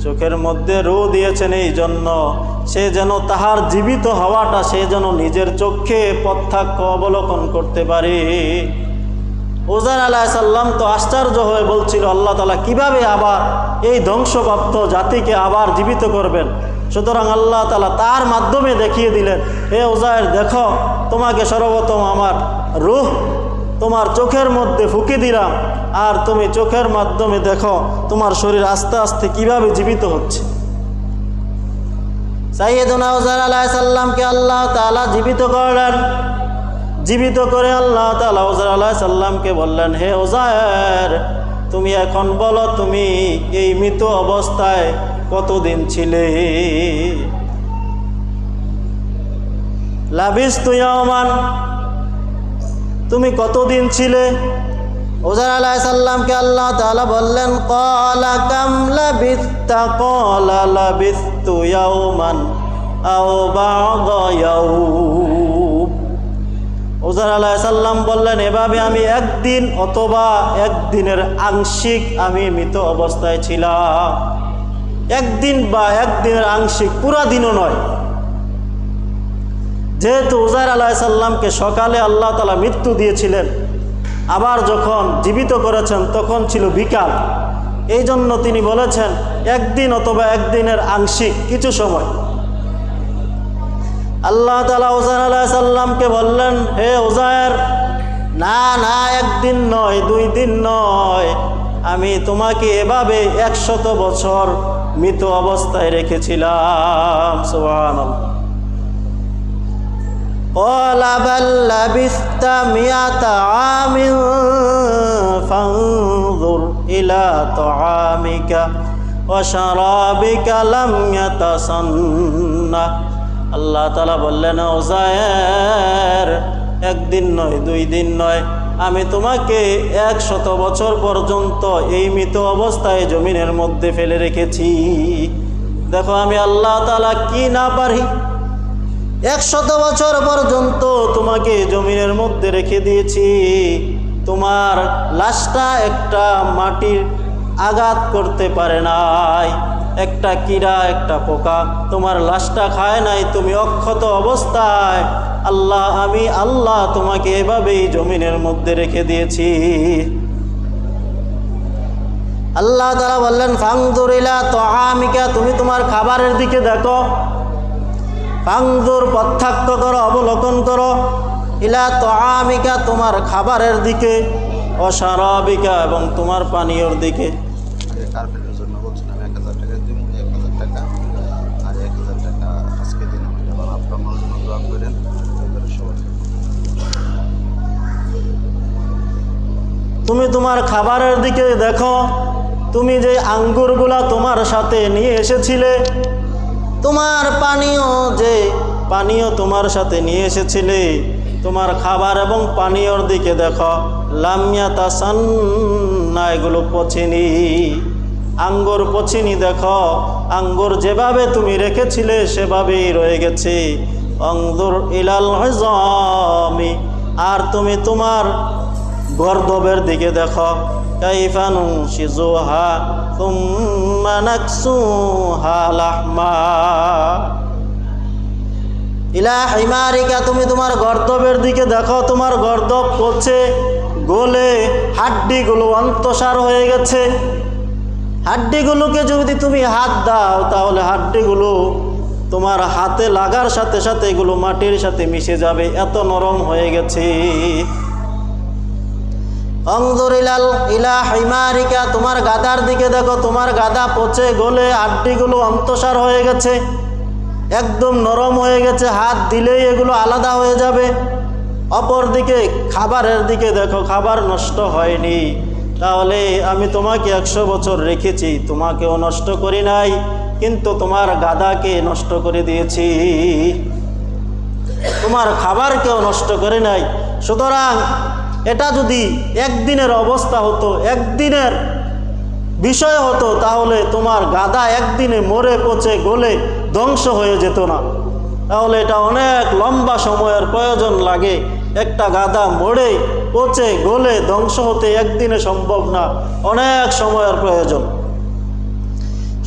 চোখের মধ্যে রূহ দিয়েছেন এই জন্য সে যেন তাহার জীবিত হওয়াটা সে যেন নিজের চোখে প্রত্যক্ষ অবলোকন করতে পারে। উযাইর আলাইহিস সালাম তো আশ্চর্য হয়ে বলছিল, আল্লাহ তাআলা কিভাবে আবার এই ধ্বংসপ্রাপ্ত জাতিকে আবার জীবিত করবেন। সুতরাং আল্লাহ তাআলা তার মাধ্যমে দেখিয়ে দিলেন, হে উযাইর, দেখো, তোমাকে সর্বপ্রথম আমার রূহ তোমার চোখের মধ্যে ফুঁকে দিলাম, আর তুমি চোখের মাধ্যমে দেখো তোমার শরীর আস্তে আস্তে কিভাবে জীবিত হচ্ছে। সাইয়েদুনা উযাইর আলাইহিস সালামকে আল্লাহ তাআলা জীবিত করলেন। জীবিত করে আল্লাহ তাআলা উযাইর আলাইহিস সালামকে বললেন, হে উযাইর, তুমি এখন বলো, তুমি এই মৃত অবস্থায় কতদিন ছিলে? লাবিস্তু ইয়াওমান, তুমি কতদিন ছিলে? উযাইর আলাইহিস সালামকে আল্লাহ তাআলা বললেন, ক্বালা কাম লাবিস্তা? ক্বালা লাবিস্তু ইয়াওমান আও বা'দা ইয়াওম। উযাইর আলাইহিস সালাম বললেন, এভাবে আমি একদিন অথবা একদিনের আংশিক আমি মৃত অবস্থায় ছিলাম। একদিন বা একদিনের আংশিক, পুরা দিনও নয়। যেহেতু উযাইর আলাইহিস সালামকে সকালে আল্লাহ তাআলা মৃত্যু দিয়েছিলেন, আবার যখন জীবিত করেছেন তখন ছিল বিকাল, এই জন্য তিনি বলেছেন একদিন অথবা একদিনের আংশিক কিছু সময়। আল্লাহ তাআলা উযাইর আলাইহিস সালামকে বললেন, হে উযাইর, না না, একদিন নয়, 2 দিন নয়, আমি তোমাকে এভাবে 100 বছর মৃত অবস্থায় রেখেছিলাম। সুবহানাল্লাহ। ক্বালা বাল লাবিস্তা মিয়াতা আমিন ফানজুর ইলা তুআমিকা ওয়া শারাবিকা লাম ইয়াতাসান্না। আল্লাহ তাআলা বললেন, উযাইর, একদিন নয়, 2 দিন নয়, আমি তোমাকে 100 বছর পর্যন্ত এই মৃত অবস্থায় জমিনের মধ্যে ফেলে রেখেছি। দেখো আমি আল্লাহ তাআলা কি না পারি। 100 বছর পর্যন্ত তোমাকে জমিনের মধ্যে রেখে দিয়েছি। তোমার লাশটা একটা মাটির আঘাত করতে পারে নাই, একটা কীড়া, একটা পোকা তোমার লাশটা খায় নাই। তুমি অক্ষত অবস্থায় আমি আল্লাহ তোমাকে এভাবেই জমিনের মধ্যে রেখে দিয়েছি। আল্লাহ তাআলা বললেন, ফানজুর ইলা তুআমিকা, তুমি তোমার খাবারের দিকে দেখো। ফানজুর, প্রত্যক্ষ করো, অবলোকন করো, ইলা তুআমিকা, তোমার খাবারের দিকে, ওয়া শারাবিকা, এবং তোমার পানীয়র দিকে। কার্পেটের জন্য বলছিলাম 1000 টাকা দিব, 1000 টাকা আর 1000 টাকা আজকে দিন। এবার আপনার আমার জন্য দোয়া করেন। তুমি তোমার খাবারের দিকে দেখো। তুমি যে আঙ্গুরগুলা তোমার সাথে নিয়ে এসেছিলে, তোমার পানীয় তোমার সাথে নিয়ে এসেছিলে, তোমার খাবার এবং পানীয়র দিকে দেখো। লাম ইয়াতাসান্না, এগুলো পচেনি, আঙ্গুর পচেনি। দেখো আঙ্গুর যেভাবে তুমি রেখেছিলে সেভাবেই রয়ে গেছে। অনজুর ইলাল ইযামি, আর তুমি তোমার গর্দবের দিকে দেখো। কাইফা নুনশিজুহা সুম্মা নাকসুহা লাহমা ইলা হিমারিকা, তুমি তোমার গর্দবের দিকে দেখো। তোমার গর্দব পচে গলে হাড্ডিগুলো অন্তঃসার হয়ে গেছে। হাড্ডিগুলোকে যদি তুমি হাত দাও তাহলে হাড্ডিগুলো তোমার হাতে লাগার সাথে সাথে এগুলো মাটির সাথে মিশে যাবে, এত নরম হয়ে গেছে। অনজুর ইলা হিমারিকা, তোমার গাদার দিকে দেখো, তোমার গাদা পচে গলে হাড্ডিগুলো অন্তঃসার হয়ে গেছে, একদম নরম হয়ে গেছে, হাত দিলেই এগুলো আলাদা হয়ে যাবে। অপর দিকে খাবারের দিকে দেখো, খাবার নষ্ট হয়নি। তাহলে আমি তোমাকে 100 বছর রেখেছি, তোমাকেও নষ্ট করি নাই, কিন্তু তোমার গাদাকে নষ্ট করে দিয়েছি, তোমার খাবারকেও নষ্ট করে নাই। সুতরাং এটা যদি একদিনের অবস্থা হতো, একদিনের বিষয় হতো, তাহলে তোমার গাদা একদিনে মরে পচে গলে ধ্বংস হয়ে যেত না। তাহলে এটা অনেক লম্বা সময়ের প্রয়োজন লাগে। একটা গাদা মরে পচে গলে ধ্বংস হতে একদিনে সম্ভব না, অনেক সময়ের প্রয়োজন।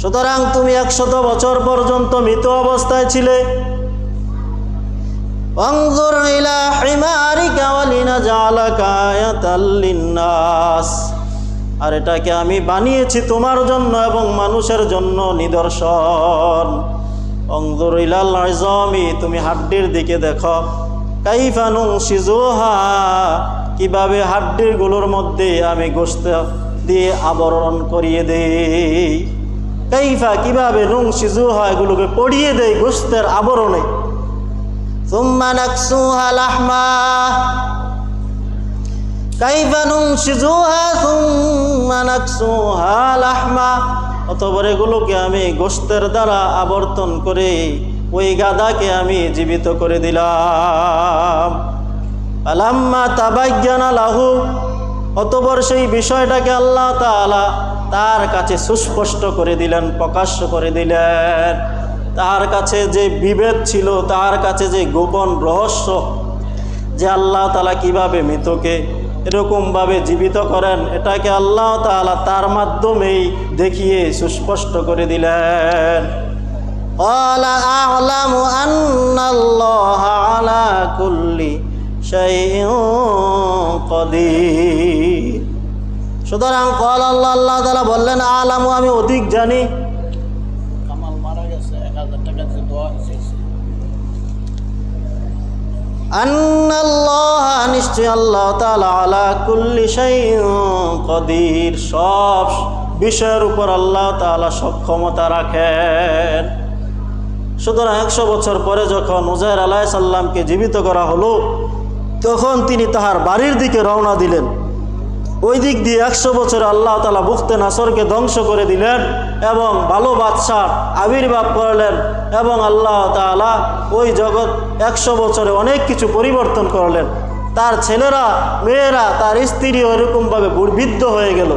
সুতরাং তুমি 100 বছর পর্যন্ত মৃত অবস্থায় ছিলে। অনজুর ইলা হিমারিকা ওয়ালিনাজআলাকা আয়াতাল লিন্নাস, আর এটাকে আমি বানিয়েছি তোমার জন্য এবং মানুষের জন্য নিদর্শন। অনজুর ইলাল ইযামি, তুমি হাড্ডির দিকে দেখো, কাইফা নুনশিজুহা, কিভাবে হাড্ডির গুলোর মধ্যে আমি গোশত দিয়ে আবরণ করিয়ে দেই। কাইফা, কিভাবে, নুনশিজুহা, এগুলোকে পড়িয়ে দেই গোশতের আবরণে। সুম্মা নাকসুহা লাহমা, কাইফা নুনশিজুহা সুম্মা নাকসুহা লাহমা, অতঃপর এগুলোকে আমি গোশতের দ্বারা আবর্তন করে ওই গাদাকে আমি জীবিত করে দিলাম। আলাম্মা তাবায়্যানা লাহু, অতঃপর সেই বিষয়টাকে আল্লাহ তাআলা তার কাছে সুস্পষ্ট করে দিলেন, প্রকাশ্য করে দিলেন। তার কাছে যে বিভেদ ছিল, তার কাছে যে গোপন রহস্য, যে আল্লাহ তাআলা কিভাবে মৃতকে এরকমভাবে জীবিত করেন, এটাকে আল্লাহ তাআলা তার মাধ্যমেই দেখিয়ে সুস্পষ্ট করে দিলেন। ক্বালা আ'লামু আন্নাল্লাহা আলা কুল্লি শাইইন কাদির। সুতরাং ক্বালা, আল্লাহ তাআলা বললেন, আ'লামু, আমি অধিক জানি। কামাল মারা গেছে, 1000 টাকা দিয়ে দোয়া হয়েছে। আন্নাল্লাহা, নিশ্চয় আল্লাহ তাআলা, আলা কুল্লি শাইইন কাদির, সব বিষয়ের উপর আল্লাহ তাআলা সক্ষমতা রাখেন। সুতরাং 100 বছর পরে যখন উজাইর আলাইহিস সালামকে জীবিত করা হলো, তখন তিনি তাহার বাড়ির দিকে রওনা দিলেন। ওই দিক দিয়ে 100 বছরে আল্লাহ তাআলা বুখতে নাসরকে ধ্বংস করে দিলেন এবং ভালো বাদশাহ আবির্ভাব করলেন, এবং আল্লাহ তাআলা ওই জগৎ 100 বছরে অনেক কিছু পরিবর্তন করলেন। তার ছেলেরা, মেয়েরা, তার স্ত্রী ওইরকমভাবে বৃদ্ধ হয়ে গেল।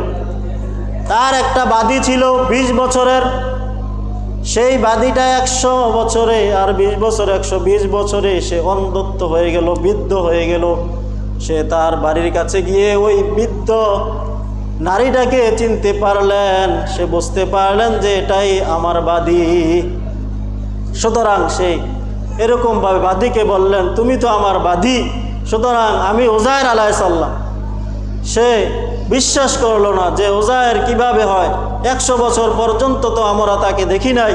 তার একটা বাদী ছিল 20 বছরের, সেই বাদীটা 100 বছরে আর 20 বছরে 120 বছরে সে অন্ধত্ব হয়ে গেল, বৃদ্ধ হয়ে গেল। সে তার বাড়ির কাছে গিয়ে ওই বৃদ্ধ নারীটাকে চিনতে পারলেন, সে বুঝতে পারলেন যে এটাই আমার বাদী। সুতরাং সে এরকমভাবে বাদীকে বললেন, তুমি তো আমার বাদী। সুতরাং আমি উজাইর আলাইহিস সালাম, সে বিশ্বাস করলো না যে উজাইর কিভাবে হয়। 100 বছর পর্যন্ত তো আমরা তাকে দেখি নাই,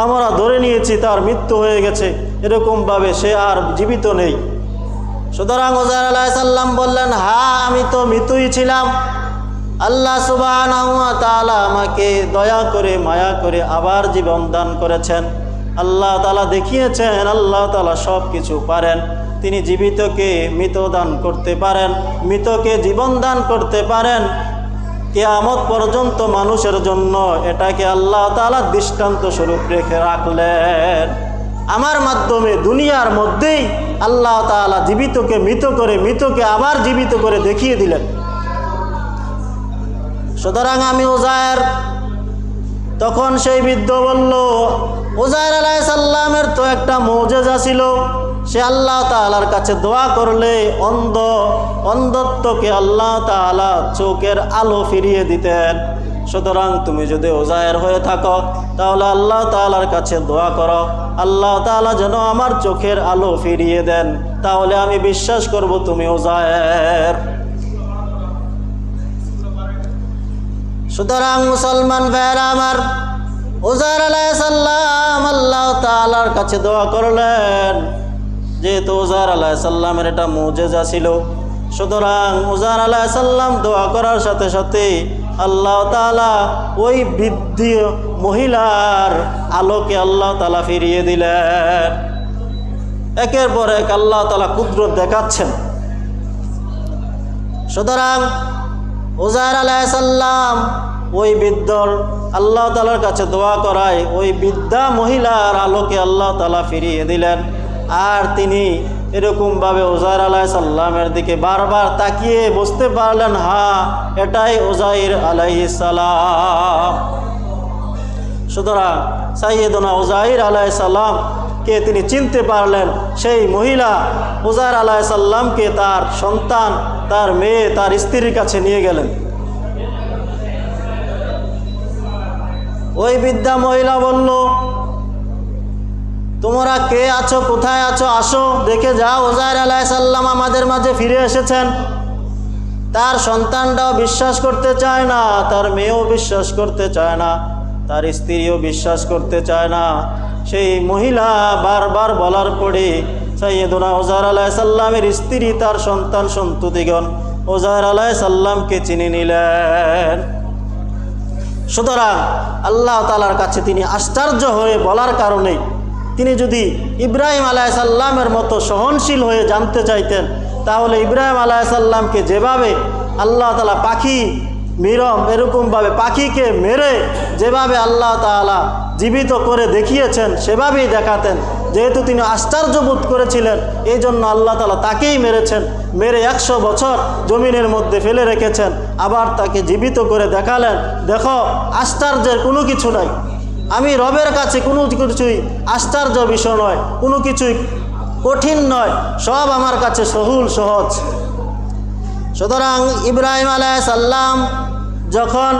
আমরা ধরে নিয়েছি তার মৃত্যু হয়ে গেছে, এরকমভাবে সে আর জীবিত নেই। সুতরাং উজাইর আলাইহিস সালাম বললেন, হ্যাঁ, আমি তো মৃতই ছিলাম। আল্লাহ সুবহানাহু ওয়া তাআলা আমাকে দয়া করে, মায়া করে আবার জীবন দান করেছেন। আল্লাহ তাআলা দেখিয়েছেন আল্লাহ তাআলা সব কিছু পারেন। তিনি জীবিতকে মৃত দান করতে পারেন, মৃতকে জীবন দান করতে পারেন কিয়ামত পর্যন্ত মানুষের জন্য। এটাকে আল্লাহ তাআলা দৃষ্টান্ত স্বরূপ রেখে রাখলেন। আমার মাধ্যমে দুনিয়ার মধ্যেই আল্লাহ তাআলা জীবিতকে মৃত করে, মৃতকে আবার জীবিত করে দেখিয়ে দিলেন। সুতরাং আমি উজাইর, তখন সেই বৃদ্ধ বলল, উজাইর আলাইহিস সালামের তো একটা মুজিজা ছিল, সে আল্লাহ তাআলার কাছে দোয়া করলে অন্ধত্বকে আল্লাহ তাআলা চোখের আলো ফিরিয়ে দিতেন। সুতরাং তুমি যদি উজাইর হয়ে থাকো, তাহলে আল্লাহ তাআলার কাছে দোয়া করো, আল্লাহ তাআলা যেন আমার চোখের আলো ফিরিয়ে দেন, তাহলে আমি বিশ্বাস করব তুমি উজাইর। সুতরাং মুসলমান ভাইয়েরা আমার, উজাইর আলাইহিস সালাম আল্লাহ তাআলার কাছে দোয়া করলেন। যেহেতু উজাইর আলাইহিস সালামের এটা মুজিজা ছিল, সুতরাং উজাইর আলাইহিস সালাম দোয়া করার সাথে সাথে আল্লাহ তাআলা ওই বৃদ্ধ মহিলার আলোকে আল্লাহ তাআলা ফিরিয়ে দিলেন। একের পর এক আল্লাহ তাআলা কুদরত দেখাচ্ছেন। সুতরাং উজাইর আলাইহিস সালাম ওই বৃদ্ধর আল্লাহ তাআলার কাছে দোয়া করায় ওই বৃদ্ধা মহিলার আলোকে আল্লাহ তাআলা ফিরিয়ে দিলেন। আর তিনি এরকমভাবে উজাইর আলাইহিস সালামের দিকে বারবার তাকিয়ে বুঝতে পারলেন, হ্যাঁ এটাই উজাইর আলাইহিস সালাম। সুতরাং সাইয়েদনা উজাইর আলাইহিস সালাম কে তিনি চিনতে পারলেন। সেই মহিলা উজাইর আলাইহিস সালামকে তার সন্তান, তার মেয়ে, তার স্ত্রীর কাছে নিয়ে গেলেন। ওই বৃদ্ধা মহিলা বলল, তোমরা কে আছো, কোথায় আছো, আসো দেখে যাও, উজাইর আলাইহিস সালাম আমাদের মাঝে ফিরে এসেছেন। তার সন্তানটাও বিশ্বাস করতে চায় না, তার মেয়েও বিশ্বাস করতে চায় না, তার স্ত্রীও বিশ্বাস করতে চায় না। সেই মহিলা বারবার বলার পরে সাইয়েদনা উজাইর আলাইহিস সালামের স্ত্রী, তার সন্তান সন্ততিগণ উজাইর আলাইহিস সালামকে চিনে নিলেন। সুতরাং আল্লাহ তাআলার কাছে তিনি আশ্চর্য হয়ে বলার কারণে, তিনি যদি ইব্রাহিম আলাইহিস সালামের মতো সহনশীল হয়ে জানতে চাইতেন, তাহলে ইব্রাহিম আলাইহিস সালামকে যেভাবে আল্লাহ তাআলা পাখি মিরম এরকমভাবে পাখিকে মেরে যেভাবে আল্লাহ তাআলা জীবিত করে দেখিয়েছেন সেভাবেই দেখাতেন। যেহেতু তিনি আশ্চর্য বোধ করেছিলেন, এই জন্য আল্লাহ তাআলা তাকেই মেরেছেন, মেরে 100 বছর জমিনের মধ্যে ফেলে রেখেছেন, আবার তাকে জীবিত করে দেখালেন। দেখো, আশ্চর্যের কোনো কিছু নাই, আমি রবের কাছে কোনো কিছুই আশ্চর্য বিষয় নয়, কোনো কিছুই কঠিন নয়, সব আমার কাছে সহজ। সুতরাং ইব্রাহিম আলাইহিস সালাম যখন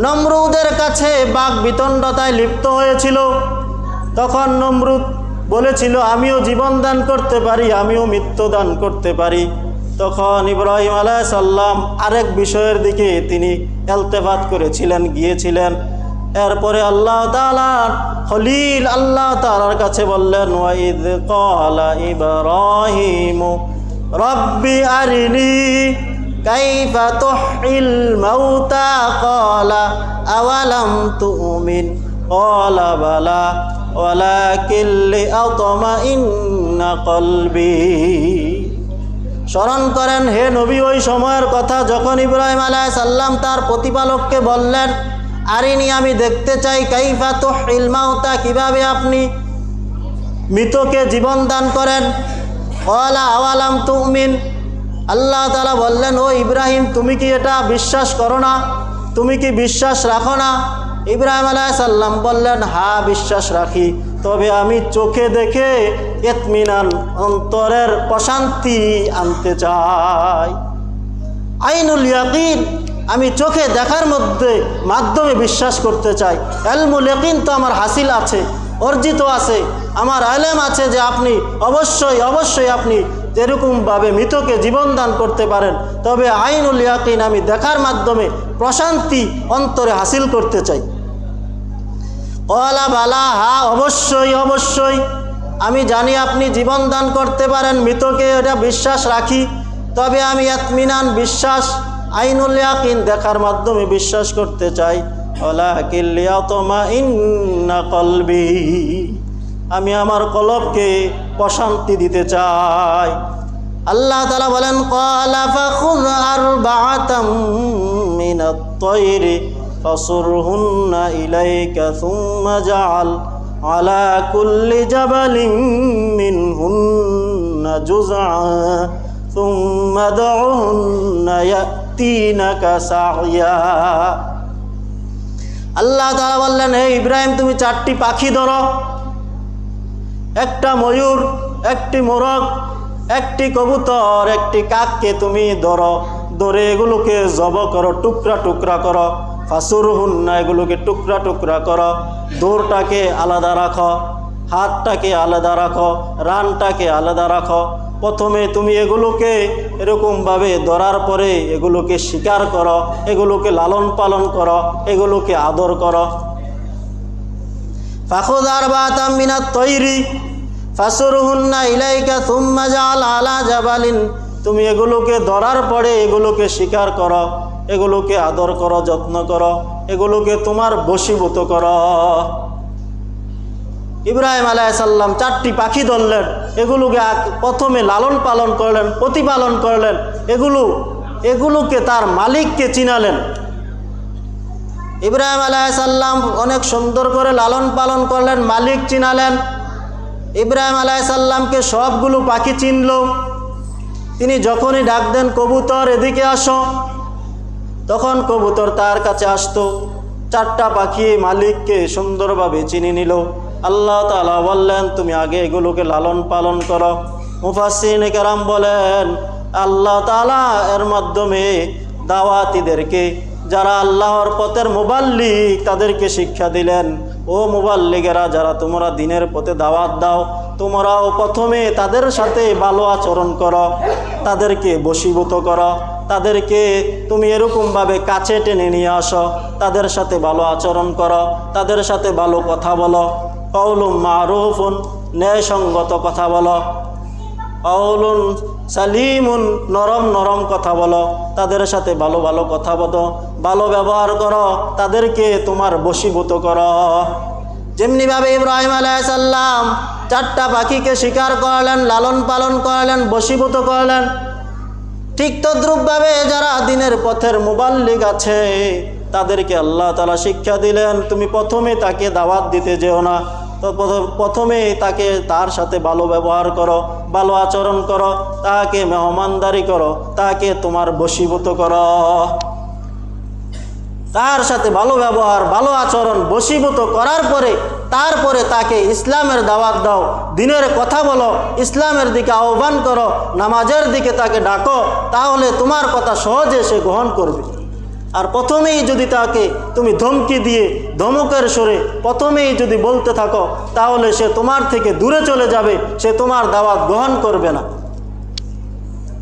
নমরুদের কাছে বাক বিতণ্ডতায় লিপ্ত হয়েছিল, তখন নমরুদ বলেছিল, আমিও জীবন দান করতে পারি, আমিও মৃত্যু দান করতে পারি। তখন ইব্রাহিম আলাইহিস সালাম আরেক বিষয়ের দিকে তিনি ইলতিফাত করেছিলেন, গিয়েছিলেন। এরপরে আল্লাহ তাআলার খলিল আল্লাহ তাআলার কাছে বললেন, ওয়াইদ ক্বালা ইব্রাহিমু রব্বি আরিনি কাইফা তুহইল মাউতা ক্বালা আওয়ালাম তুমিন ক্বালা বালা ওয়ালাকিন লিআতমাইন্না কলবি। স্মরণ করেন হে নবী ওই সময়ের কথা যখন ইব্রাহিম আলাইহিস সালাম তার প্রতিপালককে বললেন, আরিনি আমি দেখতে চাই, কাইফা তুহইল মাউতা কিভাবে আপনি মৃতকে জীবন দান করেন। ক্বালা আওয়ালাম তুমিন, আল্লাহ তাআলা বললেন, ও ইব্রাহিম তুমি কি এটা বিশ্বাস করো না, তুমি কি বিশ্বাস রাখো না? ইব্রাহিম আলাইহিস সালাম বললেন, হ্যাঁ বিশ্বাস রাখি, তবে আমি চোখে দেখে ইতমিনান অন্তরের প্রশান্তি আনতে চাই। আইনুল ইয়াকিন, আমি চোখে দেখার মাধ্যমে বিশ্বাস করতে চাই। ইলমুল ইয়াকিন তো আমার হাসিল আছে, অর্জিত আছে, আমার ইলম আছে যে আপনি অবশ্যই আপনি এরকমভাবে মৃতকে জীবন দান করতে পারেন, তবে আইনুল ইয়াকিন আমি দেখার মাধ্যমে প্রশান্তি অন্তরে হাসিল করতে চাই। ক্বালা বালা, হ্যাঁ অবশ্যই আমি জানি আপনি জীবন দান করতে পারেন, মৃতকে এটা বিশ্বাস রাখি, তবে আমি ইতমিনান বিশ্বাস আইনুল ইয়াকিন দেখার মাধ্যমে বিশ্বাস করতে চাই। ওয়ালাকিন লিয়াতমাইন্না কলবি, আমি আমার কলবকে প্রশান্তি দিতে চাই। আল্লাহ তাআলা বলেন, ক্বালা ফাখুয আরবাআতাম মিনাত তায়রি ফাসুরহুন্না ইলাইকা সুম্মা জাআল আলা কুল্লি জাবালিন মিনহুন্না জুযআ সুম্মা দউহুন্না ইয়াতিনাকা সা'য়া। আল্লাহ তাআলা বললেন, হে ইব্রাহিম তুমি 4টি পাখি ধরো, একটা ময়ূর, একটি মোরগ, একটি কবুতর, একটি কাককে তুমি ধরে এগুলোকে জব করো, টুকরা করো। ফাসুরহুন্না, এগুলোকে টুকরা করো, দৌড়টাকে আলাদা রাখো, হাতটাকে আলাদা রাখো, রানটাকে আলাদা রাখো। প্রথমে তুমি এগুলোকে এরকমভাবে ধরার পরে এগুলোকে শিকার করো, এগুলোকে লালন পালন করো, এগুলোকে আদর করো। ফাখুয আরবাতাম মিনাত তৈরি ফাসুরহুন্না ইলাইকা সুম্মা জাআল আলা জাবালিন, তুমি এগুলোকে ধরার পরে এগুলোকে শিকার করো, এগুলোকে আদর করো, যত্ন করো, এগুলোকে তোমার বশীভূত করো। ইব্রাহিম আলাইহিস সালাম 4টি পাখি ধরলেন, এগুলোকে প্রথমে লালন পালন করলেন, প্রতিপালন করলেন, এগুলোকে তার মালিককে চিনালেন। ইব্রাহিম আলাইহিস সালাম অনেক সুন্দর করে লালন পালন করলেন, মালিক চিনালেন। ইব্রাহিম আলাইহিস সালামকে সবগুলো পাখি চিনল। তিনি যখনই ডাক দেন, কবুতর এদিকে আসো, তখন কবুতর তার কাছে আসতো। 4টা পাখি মালিককে সুন্দরভাবে চিনি নিল। আল্লাহ তাআলা বললেন, তুমি আগে এগুলোকে লালন পালন করো। মুফাসসিরিনে কেরাম বলেন, আল্লাহ তাআলা এর মাধ্যমে দাওয়াতীদেরকে, যারা আল্লাহর পথের মুবাল্লিগ, তাদেরকে শিক্ষা দিলেন, ও মুবাল্লিগেরা, যারা তোমরা দিনের পথে দাওয়াত দাও, তোমরাও প্রথমে তাদের সাথে ভালো আচরণ করো, তাদেরকে বশীভূত করো, তাদেরকে তুমি এরকমভাবে কাছে টেনে নিয়ে আসো, তাদের সাথে ভালো আচরণ করো, তাদের সাথে ভালো কথা বলো। কওলুম মারুফুন, ন্যায়সঙ্গত কথা বলো। কওলুন সালিমুন, নরম নরম কথা বলো, তাদের সাথে ভালো ভালো কথা বলো, ভালো ব্যবহার করো, তাদেরকে তোমার বশীভূত করো। যেমনিভাবে ইব্রাহিম আলাইহিস সালাম 4টা পাখিকে শিকার করলেন, লালন পালন করলেন, বশীভূত করলেন, ঠিক তদ্রূপভাবে যারা দিনের পথের মুবাল্লিগ আছে, তাদেরকে আল্লাহ তাআলা শিক্ষা দিলেন, তুমি প্রথমে তাকে দাওয়াত দিতে যেও না, তো প্রথমে তার সাথে ভালো ব্যবহার করো, ভালো আচরণ করো, তাকে মেহমানদারি করো, তাকে তোমার বশীভূত করো। তার সাথে ভালো ব্যবহার, ভালো আচরণ, বশীভূত করার পরে তারপরে তাকে ইসলামের দাওয়াত দাও, দিনের কথা বলো, ইসলামের দিকে আহ্বান করো, নামাজের দিকে তাকে ডাকো, তাহলে তোমার কথা সহজে সে গ্রহণ করবে। আর প্রথমেই যদি তাকে তুমি ধমকি দিয়ে, ধমকের সুরে প্রথমেই যদি বলতে থাকো, তাহলে সে তোমার থেকে দূরে চলে যাবে, সে তোমার দাওয়াত গ্রহণ করবে না।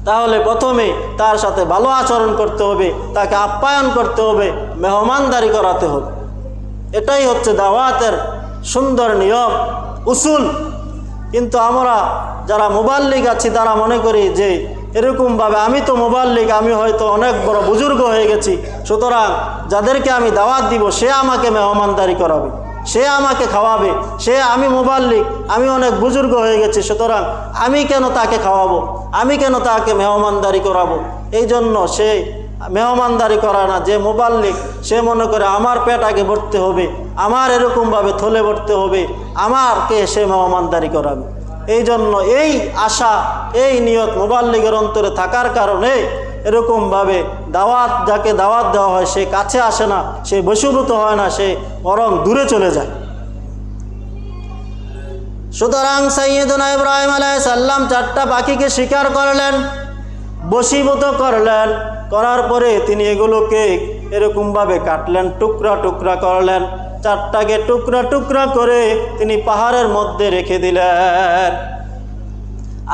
তাহলে প্রথমে তার সাথে ভালো আচরণ করতে হবে, তাকে আপ্যায়ন করতে হবে, মেহমানদারি করাতে হবে। এটাই হচ্ছে দাওয়াতের সুন্দর নিয়ম, উসুল। কিন্তু আমরা যারা মুবাল্লিগ আছি, তারা মনে করি যে এরকমভাবে আমি তো মুবাল্লিগ, আমি হয়তো অনেক বড় বুজুর্গ হয়ে গেছি, সুতরাং যাদেরকে আমি দাওয়াত দিব সে আমাকে মেহমানদারি করাবে, সে আমাকে খাওয়াবে, আমি মুবাল্লিগ, আমি অনেক বুজুর্গ হয়ে গেছি, সুতরাং আমি কেন তাকে খাওয়াবো, আমি কেন তাকে মেহমানদারি করাবো। এই জন্য সে মেহমানদারি করা না। যে মুবাল্লিগ, সে মনে করে আমার পেট আগে ভরতে হবে, আমার এরকমভাবে থলে ভরতে হবে, আমাকে সে মেহমানদারি করাবে। এই জন্য এই আশা, এই নিয়ত মুবাল্লিগের অন্তরে থাকার কারণে এরকমভাবে যাকে দাওয়াত দেওয়া হয় সে কাছে আসে না, সে বশীভূত হয় না, সে বরং দূরে চলে যায়। সুতরাং সাইয়্যিদুনা ইব্রাহিম আলাইহিস সালাম 4টা পাখিকে শিকার করলেন, বশীভূত করলেন, করার পরে তিনি এগুলোকে এরকমভাবে কাটলেন, টুকরা টুকরা করলেন, 4টাকে টুকরা টুকরা করে তিনি পাহাড়ের মধ্যে রেখে দিলেন,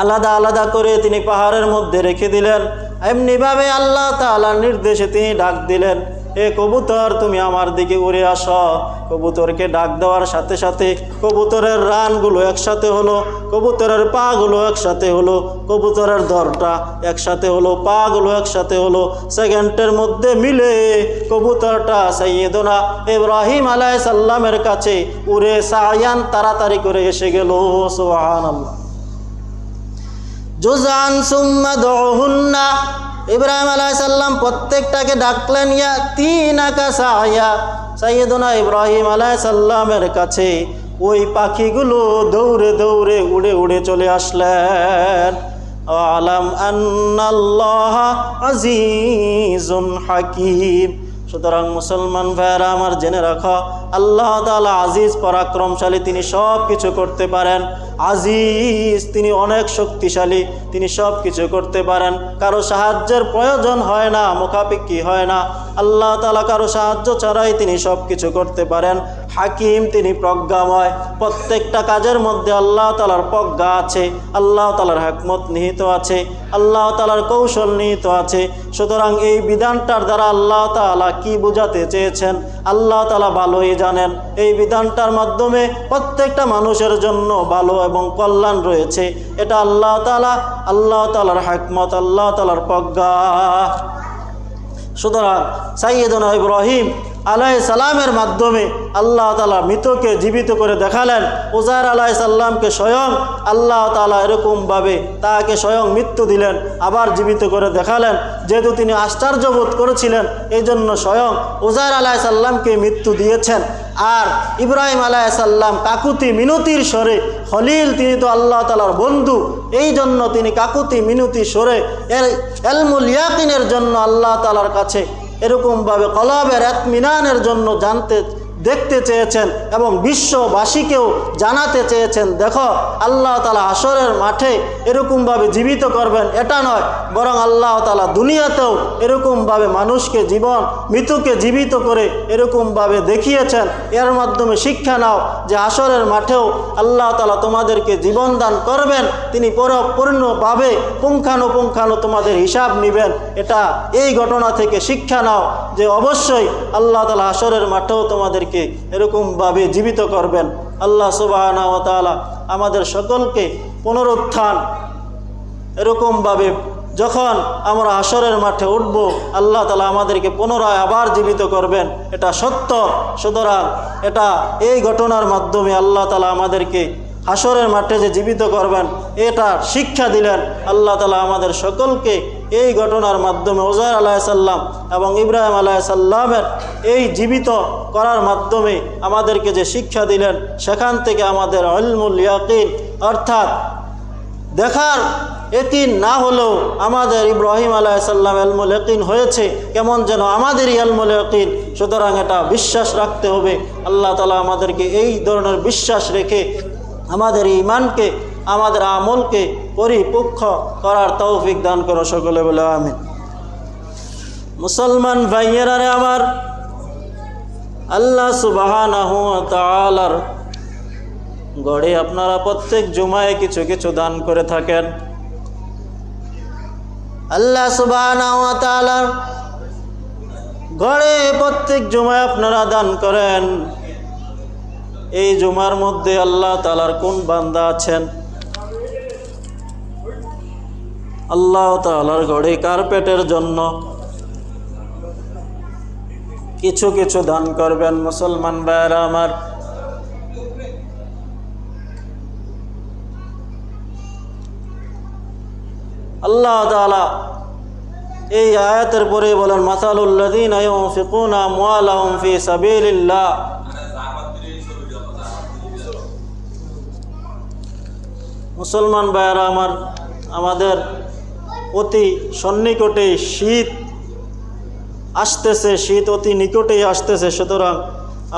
আলাদা আলাদা করে তিনি পাহাড়ের মধ্যে রেখে দিলেন। এমনিভাবে আল্লাহ তাআলার নির্দেশে তিনি ডাক দিলেন, এ কবুতর তুমি আমার দিকে উড়ে আসো। কবুতরকে ডাক দেওয়ার সাথে সাথে কবুতরের রানগুলো একসাথে হলো, কবুতরের পাগুলো একসাথে হলো, কবুতরের দরটা একসাথে হলো, পাগুলো একসাথে হলো। সেকেন্ডের মধ্যে মিলে কবুতরটা সাইয়্যিদুনা ইব্রাহিম আলাইহিস সালামের কাছে উড়ে সায়ান তাড়াতাড়ি করে এসে গেল। সুবহানাল্লাহ। জুজান সুম্মা দুহুন্না, ইব্রাহিম আলাইহিস সালাম প্রত্যেকটাকে ডাকলেন, ইয়াতিনাকা সায়া। সাইয়্যিদুনা ইব্রাহিম আলাইহিস সালামের কাছে ওই পাখিগুলো দৌড়ে দৌড়ে উড়ে উড়ে চলে আসলেন। আলাম আন্নাল্লাহ আজিজুন হাকিম। সুতরাং মুসলমান ভাইয়েরা আমার, জেনে রাখো, আল্লাহ তাআলা আজিজ, পরাক্রমশালী, তিনি সব কিছু করতে পারেন। আজিজ, তিনি অনেক শক্তিশালী, তিনি সব কিছু করতে পারেন, কারো সাহায্যের প্রয়োজন হয় না, মুখাপেক্ষী হয় না। আল্লাহ তাআলা কারো সাহায্য ছাড়াই তিনি সব কিছু করতে পারেন। হাকিম, তিনি প্রজ্ঞাময়। প্রত্যেকটা কাজের মধ্যে আল্লাহ তাআলার প্রজ্ঞা আছে, আল্লাহ তাআলার হিকমত নিহিত আছে, আল্লাহ তাআলার কৌশল নিহিত আছে। সুতরাং এই বিধানটার দ্বারা আল্লাহ তাআলা কি বোঝাতে চেয়েছেন আল্লাহ তাআলা ভালোই জানেন। এই বিধানটার মাধ্যমে প্রত্যেকটা মানুষের জন্য ভালো এবং কল্যাণ রয়েছে। এটা আল্লাহ তাআলার হিকমত, আল্লাহ তাআলার প্রজ্ঞা। সুতরাং সাইয়্যিদুনা ইব্রাহিম আলাইহিস সালামের মাধ্যমে আল্লাহ তাআলা মৃতকে জীবিত করে দেখালেন। উজাইর আলাইহিস সালামকে স্বয়ং আল্লাহ তাআলা এরকমভাবে তাকে স্বয়ং মৃত্যু দিলেন, আবার জীবিত করে দেখালেন। যেহেতু তিনি আশ্চর্যবোধ করেছিলেন, এই জন্য স্বয়ং উজাইর আলাইহিস সালামকে মৃত্যু দিয়েছেন। আর ইব্রাহিম আলাইহিস সালাম কাকুতি মিনতির স্বরে, খলিল তিনি তো আল্লাহ তাআলার বন্ধু, এই জন্য তিনি কাকুতি মিনতি স্বরে ইলমুল ইয়াকিনের জন্য আল্লাহ তাআলার কাছে এরকমভাবে কলবের ইতমিনানের জন্য দেখতে চেয়েছেন এবং বিশ্ববাসীকেও জানাতে চেয়েছেন, দেখো আল্লাহ তাআলা হাশরের মাঠে এরকমভাবে জীবিত করবেন, এটা নয়, বরং আল্লাহ তাআলা দুনিয়াতেও এরকমভাবে মানুষকে মৃত্যুকে জীবিত করে এরকমভাবে দেখিয়েছেন। এর মাধ্যমে শিক্ষা নাও যে হাশরের মাঠেও আল্লাহ তাআলা তোমাদেরকে জীবন দান করবেন, তিনি পরিপূর্ণভাবে পুঙ্খানুপুঙ্খানু তোমাদের হিসাব নেবেন। এটা এই ঘটনা থেকে শিক্ষা নাও যে অবশ্যই আল্লাহ তাআলা হাশরের মাঠেও তোমাদেরকে এরকমভাবে জীবিত করবেন। আল্লাহ সুবহানাহু ওয়া তাআলা আমাদের সকলকে পুনরুত্থান এরকমভাবে যখন আমরা হাশরের মাঠে উঠব, আল্লাহ তাআলা আমাদেরকে পুনরায় আবার জীবিত করবেন, এটা সত্য। সুতরাং এটা এই ঘটনার মাধ্যমে আল্লাহ তাআলা আমাদেরকে হাশরের মাঠে যে জীবিত করবেন এটা শিক্ষা দিলেন। আল্লাহ তাআলা আমাদের সকলকে এই ঘটনার মাধ্যমে উজাইর আলাইহিস সালাম এবং ইব্রাহিম আলাইহিস সালামের এই জীবিত করার মাধ্যমে আমাদেরকে যে শিক্ষা দিলেন, সেখান থেকে আমাদের ইলমুল ইয়াকিন অর্থাৎ দেখার ইয়াকিন না হলেও আমাদের ইব্রাহিম আলাইহিস সালাম ইলমুল ইয়াকিন হয়েছে, কেমন যেন আমাদেরই ইলমুল ইয়াকিন। সুতরাং এটা বিশ্বাস রাখতে হবে। আল্লাহ তাআলা আমাদেরকে এই ধরনের বিশ্বাস রেখে আমাদের ঈমানকে, আমাদের আমলকে পরিপক্ষ করার তৌফিক দান করো, সকলে বলে আমিন। মুসলমান ভাইয়েরা রে আমার, আল্লাহ সুবহানাহু ওয়া তাআলার গড়ে আপনারা প্রত্যেক জুমায় কিছু কিছু দান করে থাকেন। আল্লাহ সুবহানাহু ওয়া তাআলার গড়ে প্রত্যেক জুমায় আপনারা দান করেন। এই জুমার মধ্যে আল্লাহ তাআলার কোন বান্দা আছেন আল্লাহ তাআলার ঘরে কার্পেটের জন্য কিছু কিছু দান করবেন? মুসলমান ভাইরা আমার, আল্লাহ তাআলা এই আয়াতের পরে বলেন, মাসালুল লাযীনা ইউনফিকুনা আমওয়ালাহুম ফি সাবিলিল্লাহ। মুসলমান ভাইরা আমার, আমাদের অতি সন্নিকটে শীত আসতেছে, শীত অতি নিকটেই আসতেছে। সুতরাং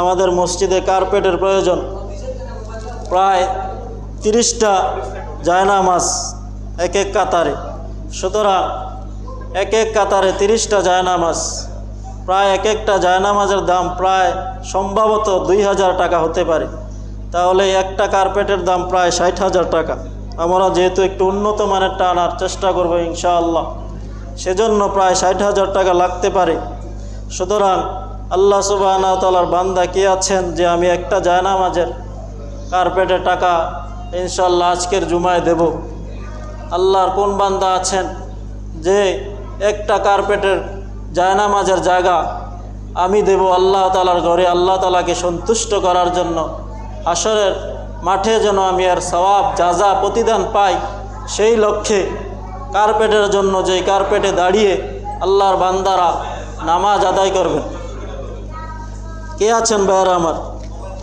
আমাদের মসজিদে কার্পেটের প্রয়োজন। প্রায় 30টা জায়নামাজ এক এক কাতারে। সুতরাং এক এক কাতারে 30টা জায়নামাজ, প্রায় এক একটা জায়নামাজের দাম প্রায় সম্ভবত 2000 টাকা হতে পারে। তাহলে একটা কার্পেটের দাম প্রায় 60,000 টাকা। আমরা যেহেতু একটু উন্নত মানেরটা আনার চেষ্টা করবো ইনশাআল্লাহ, সেজন্য প্রায় 60,000 টাকা লাগতে পারে। সুতরাং আল্লাহ সুবহানাহু ওয়া তাআলার বান্দা কে আছেন যে আমি একটা জায়নামাজের কার্পেটের টাকা ইনশাআল্লাহ আজকের জুমায় দেব? আল্লাহর কোন বান্দা আছেন যে একটা কার্পেটের জায়নামাজের জায়গা আমি দেব আল্লাহ তাআলার ঘরে, আল্লাহ তাআলাকে সন্তুষ্ট করার জন্য, হাশরের মাঠে যেন আমি আর সওয়াব জাযা প্রতিদান পাই, সেই লক্ষ্যে কার্পেটের জন্য যে কার্পেটে দাঁড়িয়ে আল্লাহর বান্দারা নামাজ আদায় করবেন? কে আছেন ভাইরা আমার?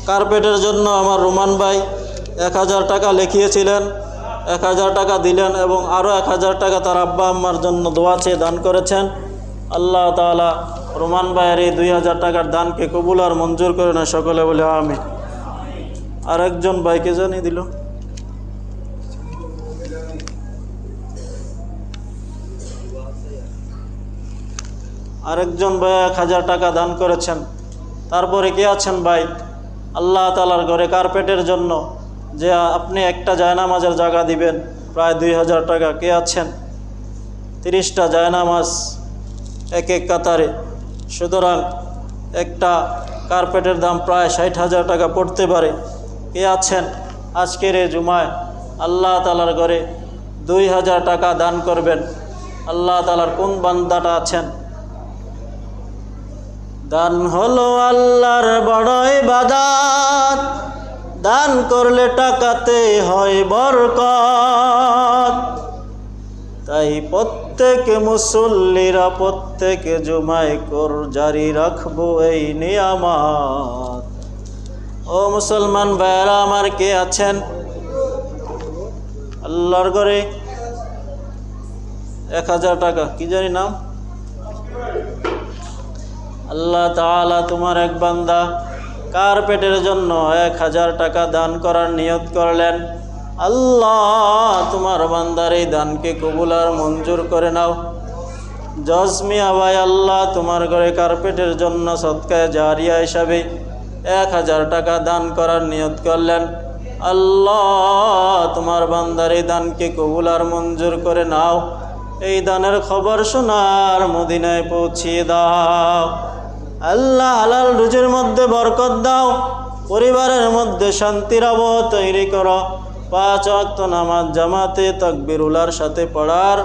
কার্পেটের জন্য আমার রুমান ভাই 1000 টাকা লিখিয়েছিলেন, 1000 টাকা দিলেন এবং আরও 1000 টাকা তার আব্বা আম্মার জন্য দোয়া চেয়ে দান করেছেন। আল্লাহ তাআলা রুমান ভাইয়ের এই 2000 টাকার দানকে কবুল আর মঞ্জুর করে না, সকলে বলে আমিন। আরেকজন ভাইকে জানিয়ে দিল, আরেকজন ভাই 1000 টাকা দান করেছেন। তারপরে কে আছেন ভাই? আল্লাহ তাআলার ঘরে কার্পেটের জন্য যে আপনি একটা জায়নামাজের জায়গা দিবেন প্রায় 2000 টাকা। কে আছেন? 30টা জায়নামাজ এক এক কাতারে, সুতরাং একটা কার্পেটের দাম প্রায় 60,000 টাকা পড়তে পারে। কে আছেন আজকের এই জুমায় আল্লাহ তাআলার ঘরে 2000 টাকা দান করবেন? আল্লাহ তাআলার কোন বান্দাটা আছেন? দান হলো আল্লাহর বড় ইবাদত, দান করলে টাকাতে হয় বরকত। তাই প্রত্যেক মুসল্লিরা প্রত্যেক জুমায় কর জারি রাখবো এই নিয়ামত। ও মুসলমান ভাইরা আমার, কে আছেন আল্লাহর ঘরে 1000 টাকা? কি জানি নাম? আল্লাহ তাআলা তোমার এক বান্দা কার্পেটের জন্য 1000 টাকা দান করার নিয়ত করলেন। আল্লাহ তোমার বান্দার এই দানকে কবুল আর মঞ্জুর করে নাও। জজমিয়া ভাই, আল্লাহ তোমার ঘরে কার্পেটের জন্য সদকায়ে জারিয়া হিসাবে 1000 টাকা দান করার নিয়ত করলেন। আল্লাহ তোমার বান্দার এই দানকে কবুল আর মঞ্জুর করে নাও। এই দানের খবর শোনার মদিনায় পৌঁছিয়ে দাও। আল্লাহ হালাল রুজির মধ্যে বরকত দাও। পরিবারের মধ্যে শান্তির আবহ তৈরি করো। 5 ওয়াক্ত নামাজ জামাতে তাকবীরুল্লাহর সাথে পড়ার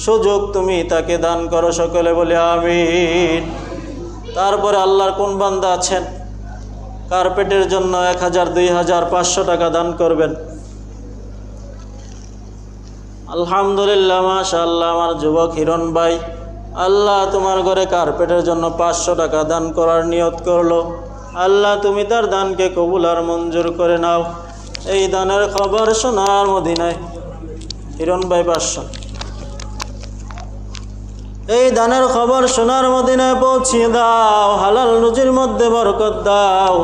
সুযোগ তুমি তাকে দান করো। সকলে বলে আমিন। তারপরে আল্লাহর কোন বান্দা আছেন কার্পেটের জন্য 1000, 2000, 500 টাকা দান করবেন? আলহামদুলিল্লাহ, মাশাআল্লাহ, আমার যুবক হিরণ ভাই আল্লাহ তোমার ঘরে কার্পেটের জন্য 500 টাকা দান করার নিয়ত করলো। আল্লাহ তুমি তার দানকে কবুল আর মঞ্জুর করে নাও। এই দানের খবর শোনার মদিনায় হিরণ ভাই 500। এই দানের খবর শোনার মদিনায় পৌঁছিয়ে দাও। হালাল রুজির মধ্যে বরকত দাও।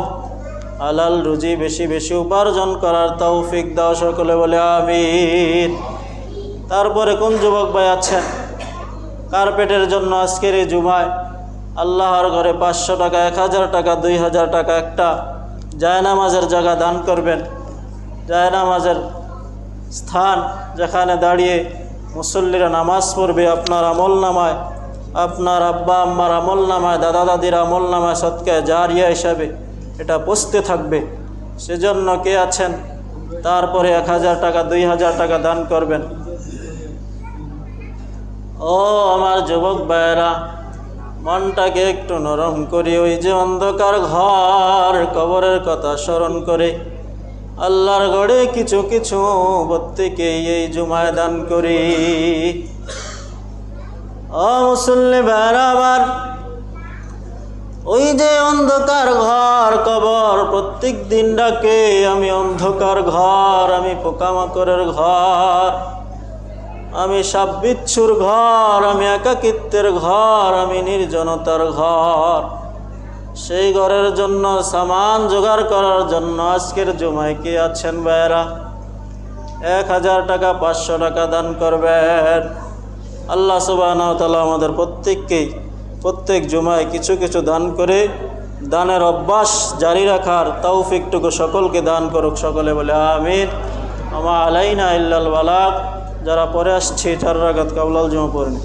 হালাল রুজি বেশি বেশি উপার্জন করার তৌফিক দাও। সকলে বলে আমিন। তারপরে কোন যুবক ভাই আছেন কার্পেটের জন্য আজকের এই জুমায় আল্লাহর ঘরে 500 টাকা, 1000 টাকা, 2000 টাকা একটা জায়নামাজের জায়গা দান করবেন? জায়নামাজের স্থান যেখানে দাঁড়িয়ে মুসল্লিরা নামাজ পড়বে, আপনার আমল নামায়, আপনার আব্বা আম্মার আমল নামায়, দাদা দাদির আমল নামায় সদকায়ে জারিয়া হিসাবে এটা পৌঁছতে থাকবে। সেজন্য কে আছেন তারপরে 1000 টাকা, 2000 টাকা দান করবেন? ও আমার যুবক ভাইয়েরা, মনটাকে একটু নরম করি। ওই যে অন্ধকার ঘর, কবরের কথা স্মরণ করে আল্লাহর ঘরে কিছু কিছু প্রত্যেকে এই জুমায় দান করি। ও মুসল্লি ভাইয়েরা আমার, ওই যে অন্ধকার ঘর কবর প্রত্যেক দিন ডাকে, আমি অন্ধকার ঘর, আমি পোকামাকড়ের ঘর, আমি সাপ বিচ্ছুর ঘর, আমি একাকিত্বের ঘর, আমি নির্জনতার ঘর। সেই ঘরের জন্য সামান জোগাড় করার জন্য আজকের জুমায় কে আছেন ভাইয়েরা? 1000 টাকা, 500 টাকা দান করবেন। আল্লাহ সুবহানাহু ওয়া তাআলা আমাদের প্রত্যেককেই প্রত্যেক জুমায় কিছু কিছু দান করে দানের অভ্যাস জারি রাখার তৌফিকটুকু সকলকে দান করুক। সকলে বলে আমিন। আমা আলাইনা ইল্লাল বালাগ। যারা পরে আসছে 4 রাকাত কাবলাল জুমা পড়েন।